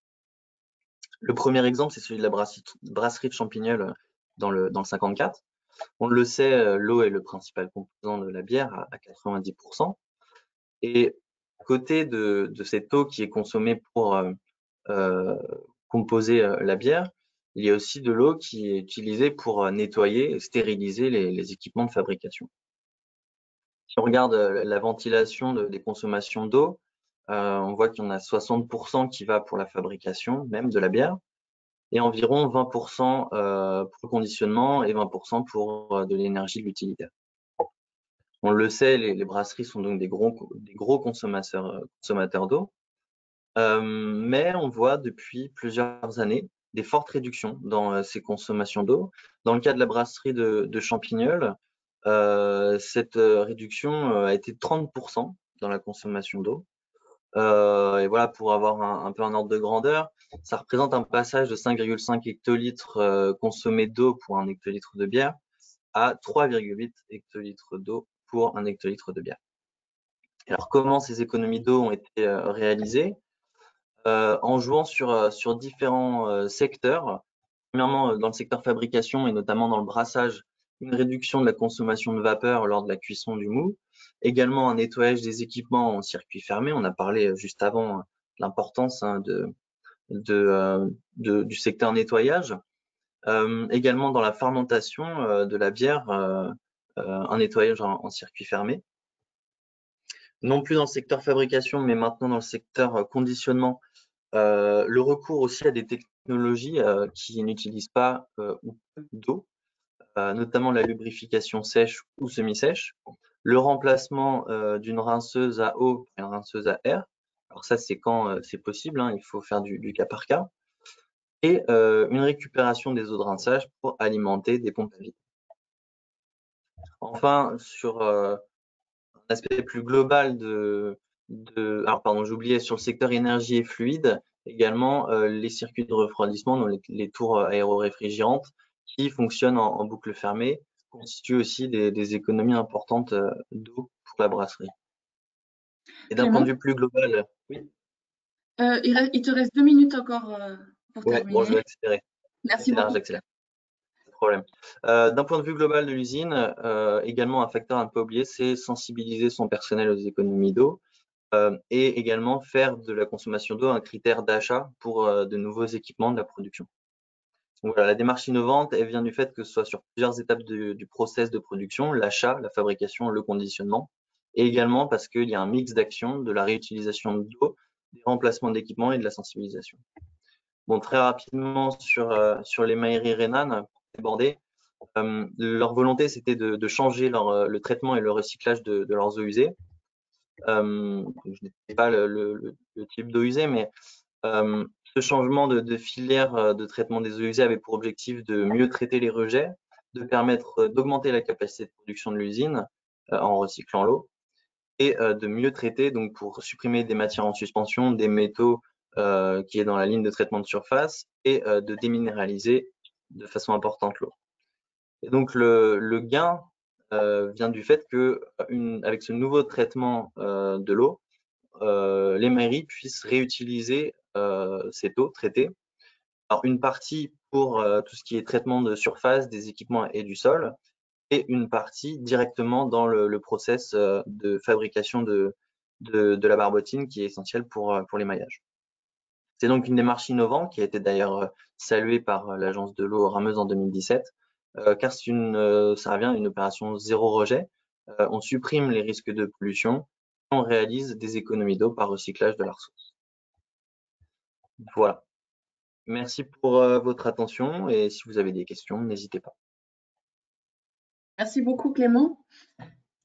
Speaker 6: Le premier exemple, c'est celui de la brasserie de Champignelles dans le 54. On le sait, l'eau est le principal composant de la bière à 90%. Et à côté de cette eau qui est consommée pour composer la bière, il y a aussi de l'eau qui est utilisée pour nettoyer et stériliser les équipements de fabrication. Si on regarde la ventilation des consommations d'eau, on voit qu'il y en a 60% qui va pour la fabrication même de la bière, et environ 20% pour le conditionnement et 20% pour de l'énergie de l'utilitaire. On le sait, les brasseries sont donc des gros consommateurs d'eau, mais on voit depuis plusieurs années des fortes réductions dans ces consommations d'eau. Dans le cas de la brasserie de Champignelles, cette réduction a été de 30% dans la consommation d'eau. Et voilà, pour avoir un peu un ordre de grandeur, ça représente un passage de 5,5 hectolitres consommés d'eau pour 1 hectolitre de bière à 3,8 hectolitres d'eau pour 1 hectolitre de bière. Alors, comment ces économies d'eau ont été réalisées? En jouant sur différents secteurs. Premièrement, dans le secteur fabrication et notamment dans le brassage, une réduction de la consommation de vapeur lors de la cuisson du mou. Également, un nettoyage des équipements en circuit fermé. On a parlé juste avant de l'importance du secteur nettoyage. Également, dans la fermentation de la bière, un nettoyage en circuit fermé. Non plus dans le secteur fabrication, mais maintenant dans le secteur conditionnement, le recours aussi à des technologies qui n'utilisent pas ou peu d'eau, notamment la lubrification sèche ou semi-sèche, le remplacement d'une rinceuse à eau et une rinceuse à air. Alors ça, c'est quand c'est possible, hein, il faut faire du cas par cas. Et une récupération des eaux de rinçage pour alimenter des pompes à vide. Enfin, sur un aspect plus global alors pardon, j'oubliais, sur le secteur énergie et fluide, également les circuits de refroidissement, donc les tours aéro-réfrigérantes qui fonctionnent en boucle fermée, constituent aussi des économies importantes d'eau pour la brasserie. Et d'un point de vue plus global, oui.
Speaker 2: Il te reste 2 minutes encore pour terminer.
Speaker 6: Bon, je vais accélérer.
Speaker 2: Merci beaucoup.
Speaker 6: J'accélère. Pas de problème. D'un point de vue global de l'usine, également un facteur à ne pas oublier, c'est sensibiliser son personnel aux économies d'eau. Et également faire de la consommation d'eau un critère d'achat pour de nouveaux équipements de la production. Donc voilà, la démarche innovante, elle vient du fait que ce soit sur plusieurs étapes du process de production, l'achat, la fabrication, le conditionnement, et également parce qu'il y a un mix d'actions, de la réutilisation d'eau, des remplacements d'équipements et de la sensibilisation. Bon, très rapidement sur les Mailleries Rhénane, pour déborder, leur volonté c'était de changer le traitement et le recyclage de leurs eaux usées. Je ne sais pas le type d'eau usée, mais ce changement de filière de traitement des eaux usées avait pour objectif de mieux traiter les rejets, de permettre d'augmenter la capacité de production de l'usine en recyclant l'eau et de mieux traiter, donc pour supprimer des matières en suspension, des métaux qui est dans la ligne de traitement de surface et de déminéraliser de façon importante l'eau. Et donc le gain vient du fait que avec ce nouveau traitement de l'eau, les mairies puissent réutiliser cette eau traitée. Alors une partie pour tout ce qui est traitement de surface, des équipements et du sol, et une partie directement dans le process de fabrication de la barbotine qui est essentielle pour l'émaillage. C'est donc une démarche innovante qui a été d'ailleurs saluée par l'agence de l'eau rameuse en 2017, car ça revient à une opération zéro rejet. On supprime les risques de pollution, on réalise des économies d'eau par recyclage de la ressource. Voilà. Merci pour votre attention et si vous avez des questions, n'hésitez pas.
Speaker 2: Merci beaucoup Clément.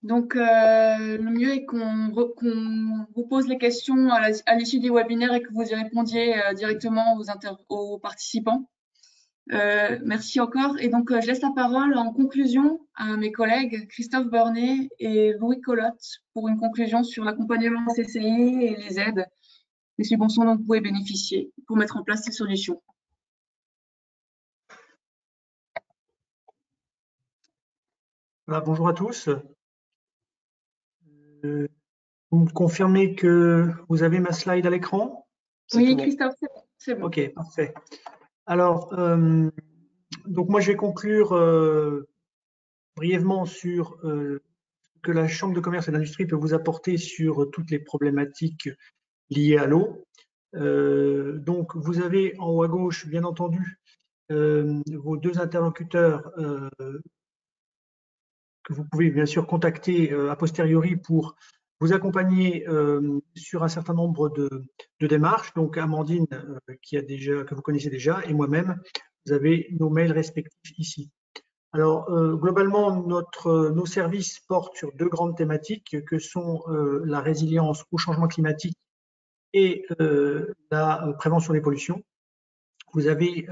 Speaker 2: Donc le mieux est qu'on vous pose les questions à l'issue du webinaire et que vous y répondiez directement aux participants. Merci encore. Et donc je laisse la parole en conclusion à mes collègues Christophe Burnet et Louis Colotte pour une conclusion sur l'accompagnement CCI et les aides, les subventions dont vous pouvez bénéficier pour mettre en place ces solutions.
Speaker 7: Bonjour à tous. Vous me confirmez que vous avez ma slide à l'écran?
Speaker 2: Oui, Christophe, c'est bon.
Speaker 7: Ok, parfait. Alors, donc moi je vais conclure brièvement sur ce que la Chambre de commerce et d'industrie peut vous apporter sur toutes les problématiques liées à l'eau. Donc vous avez en haut à gauche, bien entendu, vos deux interlocuteurs que vous pouvez bien sûr contacter a posteriori pour vous accompagner sur un certain nombre de démarches. Donc Amandine, que vous connaissez déjà, et moi-même, vous avez nos mails respectifs ici. Alors globalement, nos services portent sur deux grandes thématiques que sont la résilience au changement climatique et la prévention des pollutions. Vous avez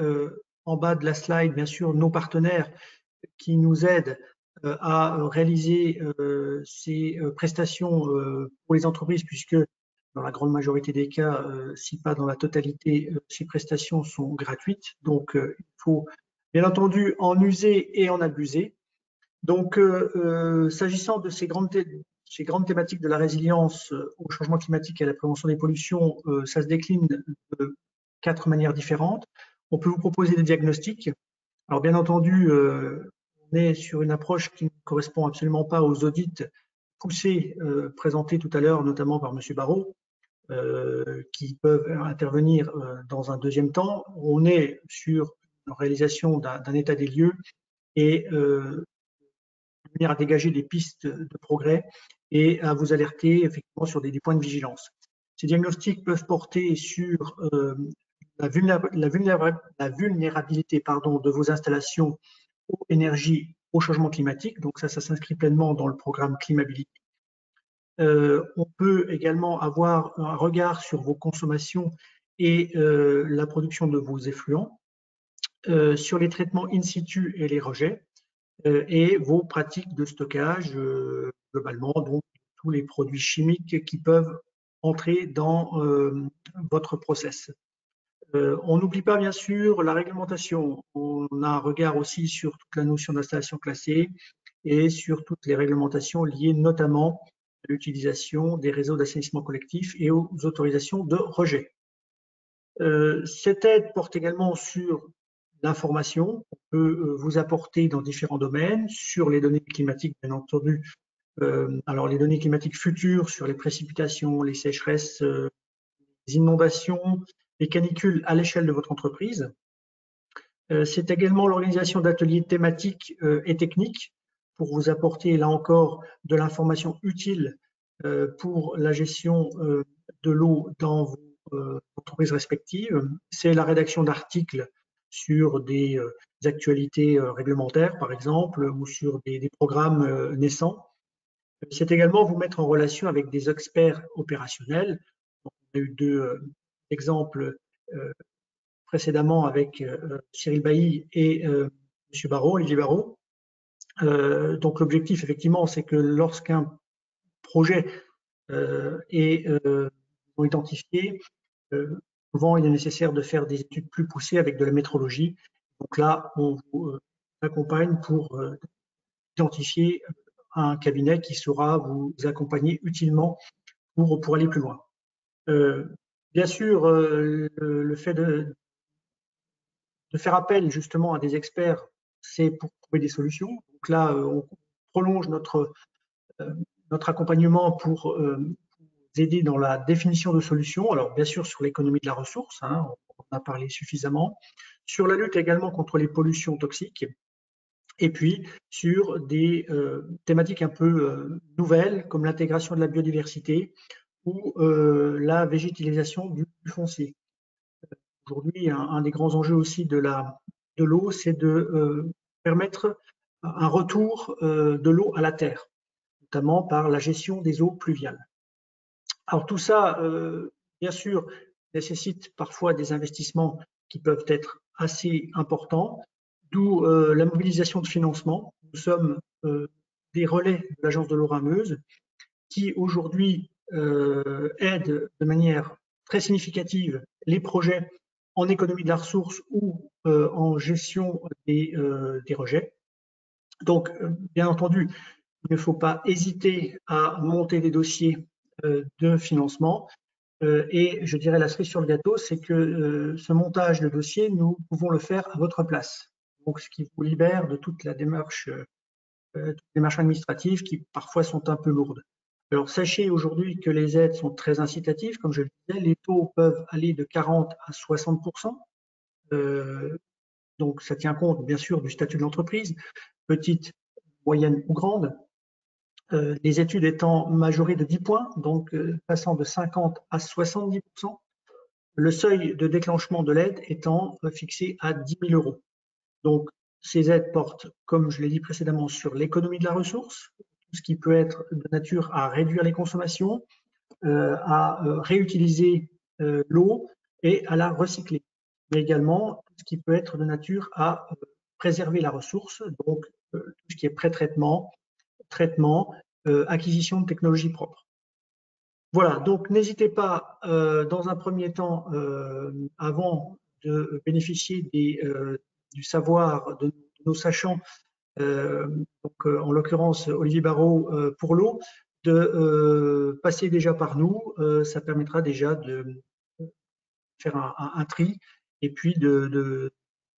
Speaker 7: en bas de la slide, bien sûr, nos partenaires qui nous aident à réaliser ces prestations pour les entreprises, puisque dans la grande majorité des cas, si pas dans la totalité, ces prestations sont gratuites. Donc, il faut bien entendu en user et en abuser. Donc, s'agissant de ces grandes thématiques de la résilience au changement climatique et à la prévention des pollutions, ça se décline de 4 manières différentes. On peut vous proposer des diagnostics. Alors, bien entendu, on est sur une approche qui ne correspond absolument pas aux audits poussés présentés tout à l'heure, notamment par M. Barrault, qui peuvent intervenir dans un deuxième temps. On est sur une réalisation d'un état des lieux et de manière à dégager des pistes de progrès et à vous alerter effectivement sur des points de vigilance. Ces diagnostics peuvent porter sur la vulnérabilité de vos installations aux énergies, au changement climatique. Donc ça s'inscrit pleinement dans le programme Climabilité. On peut également avoir un regard sur vos consommations et la production de vos effluents, sur les traitements in situ et les rejets, et vos pratiques de stockage globalement, donc tous les produits chimiques qui peuvent entrer dans votre process. On n'oublie pas bien sûr la réglementation. On a un regard aussi sur toute la notion d'installation classée et sur toutes les réglementations liées notamment à l'utilisation des réseaux d'assainissement collectif et aux autorisations de rejet. Cette aide porte également sur l'information qu'on peut vous apporter dans différents domaines, sur les données climatiques, bien entendu. Alors, les données climatiques futures sur les précipitations, les sécheresses, les inondations, les canicules à l'échelle de votre entreprise. C'est également l'organisation d'ateliers thématiques et techniques pour vous apporter, là encore, de l'information utile pour la gestion de l'eau dans vos entreprises respectives. C'est la rédaction d'articles sur des actualités réglementaires, par exemple, ou sur des programmes naissants. C'est également vous mettre en relation avec des experts opérationnels. On a eu 2 exemples précédemment avec Cyril Bailly et M. Barrault, Olivier Barrault. Donc l'objectif, effectivement, c'est que lorsqu'un projet est identifié, souvent il est nécessaire de faire des études plus poussées avec de la métrologie. Donc là, on vous accompagne pour identifier un cabinet qui saura vous accompagner utilement pour aller plus loin. Bien sûr, le fait de faire appel justement à des experts, c'est pour trouver des solutions. Donc là, on prolonge notre accompagnement pour vous aider dans la définition de solutions. Alors bien sûr sur l'économie de la ressource, hein, on en a parlé suffisamment, sur la lutte également contre les pollutions toxiques, et puis sur des thématiques un peu nouvelles comme l'intégration de la biodiversité ou la végétalisation du foncier. Aujourd'hui, un des grands enjeux aussi de l'eau, c'est de permettre un retour de l'eau à la terre, notamment par la gestion des eaux pluviales. Alors tout ça, bien sûr, nécessite parfois des investissements qui peuvent être assez importants, d'où la mobilisation de financement. Nous sommes des relais de l'Agence de l'eau Rhin-Meuse qui aujourd'hui aident de manière très significative les projets en économie de la ressource ou en gestion des rejets. Donc, bien entendu, il ne faut pas hésiter à monter des dossiers de financement. Et je dirais la cerise sur le gâteau, c'est que ce montage de dossier, nous pouvons le faire à votre place. Donc, ce qui vous libère de toute la démarche administrative qui parfois sont un peu lourdes. Alors, sachez aujourd'hui que les aides sont très incitatives. Comme je le disais, les taux peuvent aller de 40 à 60%. Donc, ça tient compte, bien sûr, du statut de l'entreprise, petite, moyenne ou grande. Les études étant majorées de 10 points, donc passant de 50 à 70%. Le seuil de déclenchement de l'aide étant fixé à 10 000 €. Donc, ces aides portent, comme je l'ai dit précédemment, sur l'économie de la ressource, tout ce qui peut être de nature à réduire les consommations, à réutiliser l'eau et à la recycler, mais également tout ce qui peut être de nature à préserver la ressource, donc tout ce qui est pré-traitement, traitement, acquisition de technologies propres. Voilà, donc n'hésitez pas dans un premier temps, avant de bénéficier du savoir de nos sachants, en l'occurrence Olivier Barraud pour l'eau, de passer déjà par nous. Ça permettra déjà de faire un tri et puis de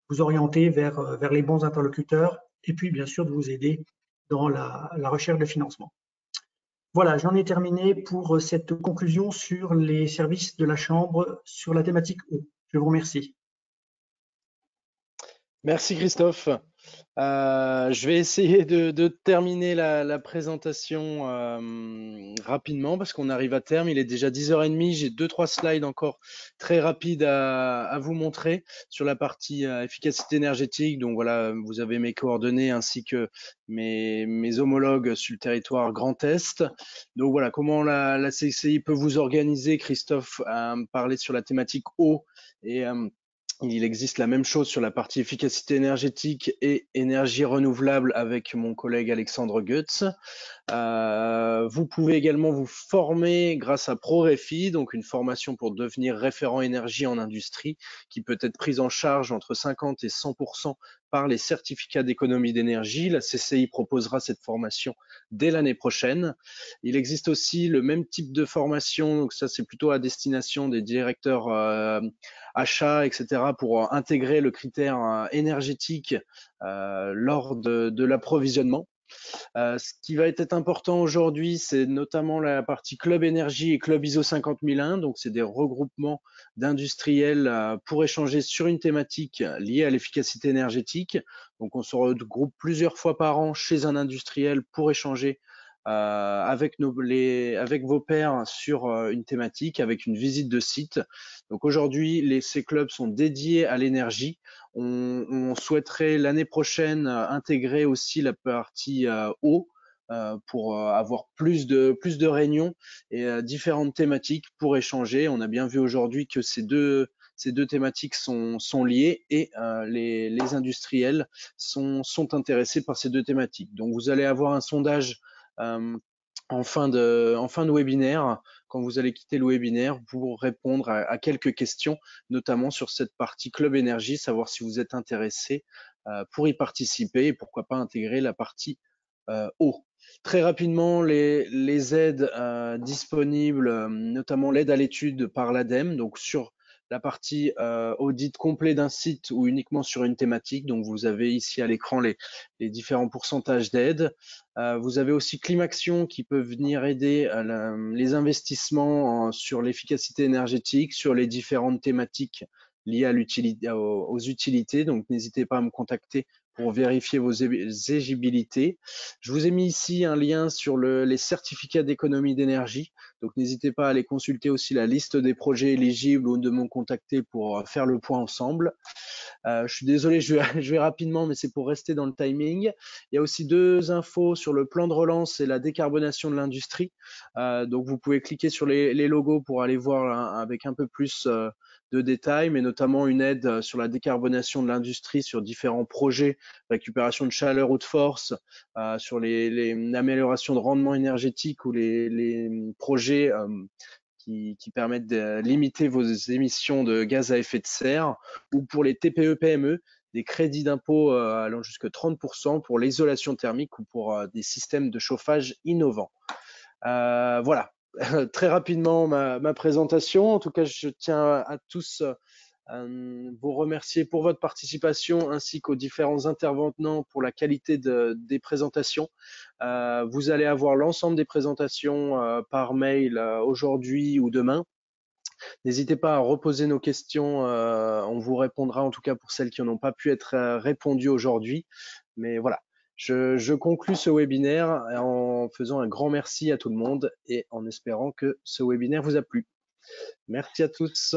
Speaker 7: vous orienter vers les bons interlocuteurs et puis bien sûr de vous aider dans la recherche de financement. Voilà, j'en ai terminé pour cette conclusion sur les services de la Chambre sur la thématique eau. Je vous remercie.
Speaker 1: Merci Christophe. Je vais essayer de terminer la présentation rapidement parce qu'on arrive à terme. Il est déjà 10h30. J'ai 2-3 slides encore très rapides à vous montrer sur la partie efficacité énergétique. Donc voilà, vous avez mes coordonnées ainsi que mes homologues sur le territoire Grand Est. Donc voilà, comment la CCI peut vous organiser. Christophe a parlé sur la thématique eau et il existe la même chose sur la partie efficacité énergétique et énergie renouvelable avec mon collègue Alexandre Goetz. Vous pouvez également vous former grâce à ProRefi, donc une formation pour devenir référent énergie en industrie qui peut être prise en charge entre 50 et 100% par les certificats d'économie d'énergie. La CCI proposera cette formation dès l'année prochaine. Il existe aussi le même type de formation, donc ça c'est plutôt à destination des directeurs achats, etc., pour intégrer le critère énergétique lors de l'approvisionnement. Ce qui va être important aujourd'hui, c'est notamment la partie Club Énergie et Club ISO 50001. Donc, c'est des regroupements d'industriels pour échanger sur une thématique liée à l'efficacité énergétique. Donc, on se regroupe plusieurs fois par an chez un industriel pour échanger avec vos pairs sur une thématique, avec une visite de site. Donc aujourd'hui, ces clubs sont dédiés à l'énergie. On souhaiterait l'année prochaine intégrer aussi la partie eau pour avoir plus de réunions et différentes thématiques pour échanger. On a bien vu aujourd'hui que ces deux thématiques sont liées et les industriels sont intéressés par ces deux thématiques. Donc vous allez avoir un sondage en fin de webinaire, quand vous allez quitter le webinaire, pour répondre à quelques questions, notamment sur cette partie Club Énergie, savoir si vous êtes intéressé pour y participer et pourquoi pas intégrer la partie eau. Très rapidement, les aides disponibles, notamment l'aide à l'étude par l'ADEME, donc sur la partie audit complet d'un site ou uniquement sur une thématique. Donc, vous avez ici à l'écran les différents pourcentages d'aide. Vous avez aussi Climaction qui peut venir aider les investissements sur l'efficacité énergétique, sur les différentes thématiques liées aux utilités. Donc, n'hésitez pas à me contacter pour vérifier vos éligibilités. Je vous ai mis ici un lien sur les certificats d'économie d'énergie. Donc, n'hésitez pas à aller consulter aussi la liste des projets éligibles ou de me contacter pour faire le point ensemble. Je suis désolé, je vais rapidement, mais c'est pour rester dans le timing. Il y a aussi 2 infos sur le plan de relance et la décarbonation de l'industrie. Donc, vous pouvez cliquer sur les logos pour aller voir avec un peu plus de détails, mais notamment une aide sur la décarbonation de l'industrie sur différents projets, récupération de chaleur haute force, sur l'amélioration de rendement énergétique ou les projets qui permettent de limiter vos émissions de gaz à effet de serre, ou pour les TPE-PME, des crédits d'impôt allant jusqu'à 30% pour l'isolation thermique ou pour des systèmes de chauffage innovants. Voilà, très rapidement ma présentation. En tout cas, je tiens à tous vous remercier pour votre participation ainsi qu'aux différents intervenants pour la qualité des présentations. Vous allez avoir l'ensemble des présentations par mail aujourd'hui ou demain. N'hésitez pas à reposer nos questions, on vous répondra en tout cas pour celles qui n'ont pas pu être répondues aujourd'hui. Mais voilà, je conclus ce webinaire en faisant un grand merci à tout le monde et en espérant que ce webinaire vous a plu. Merci à tous.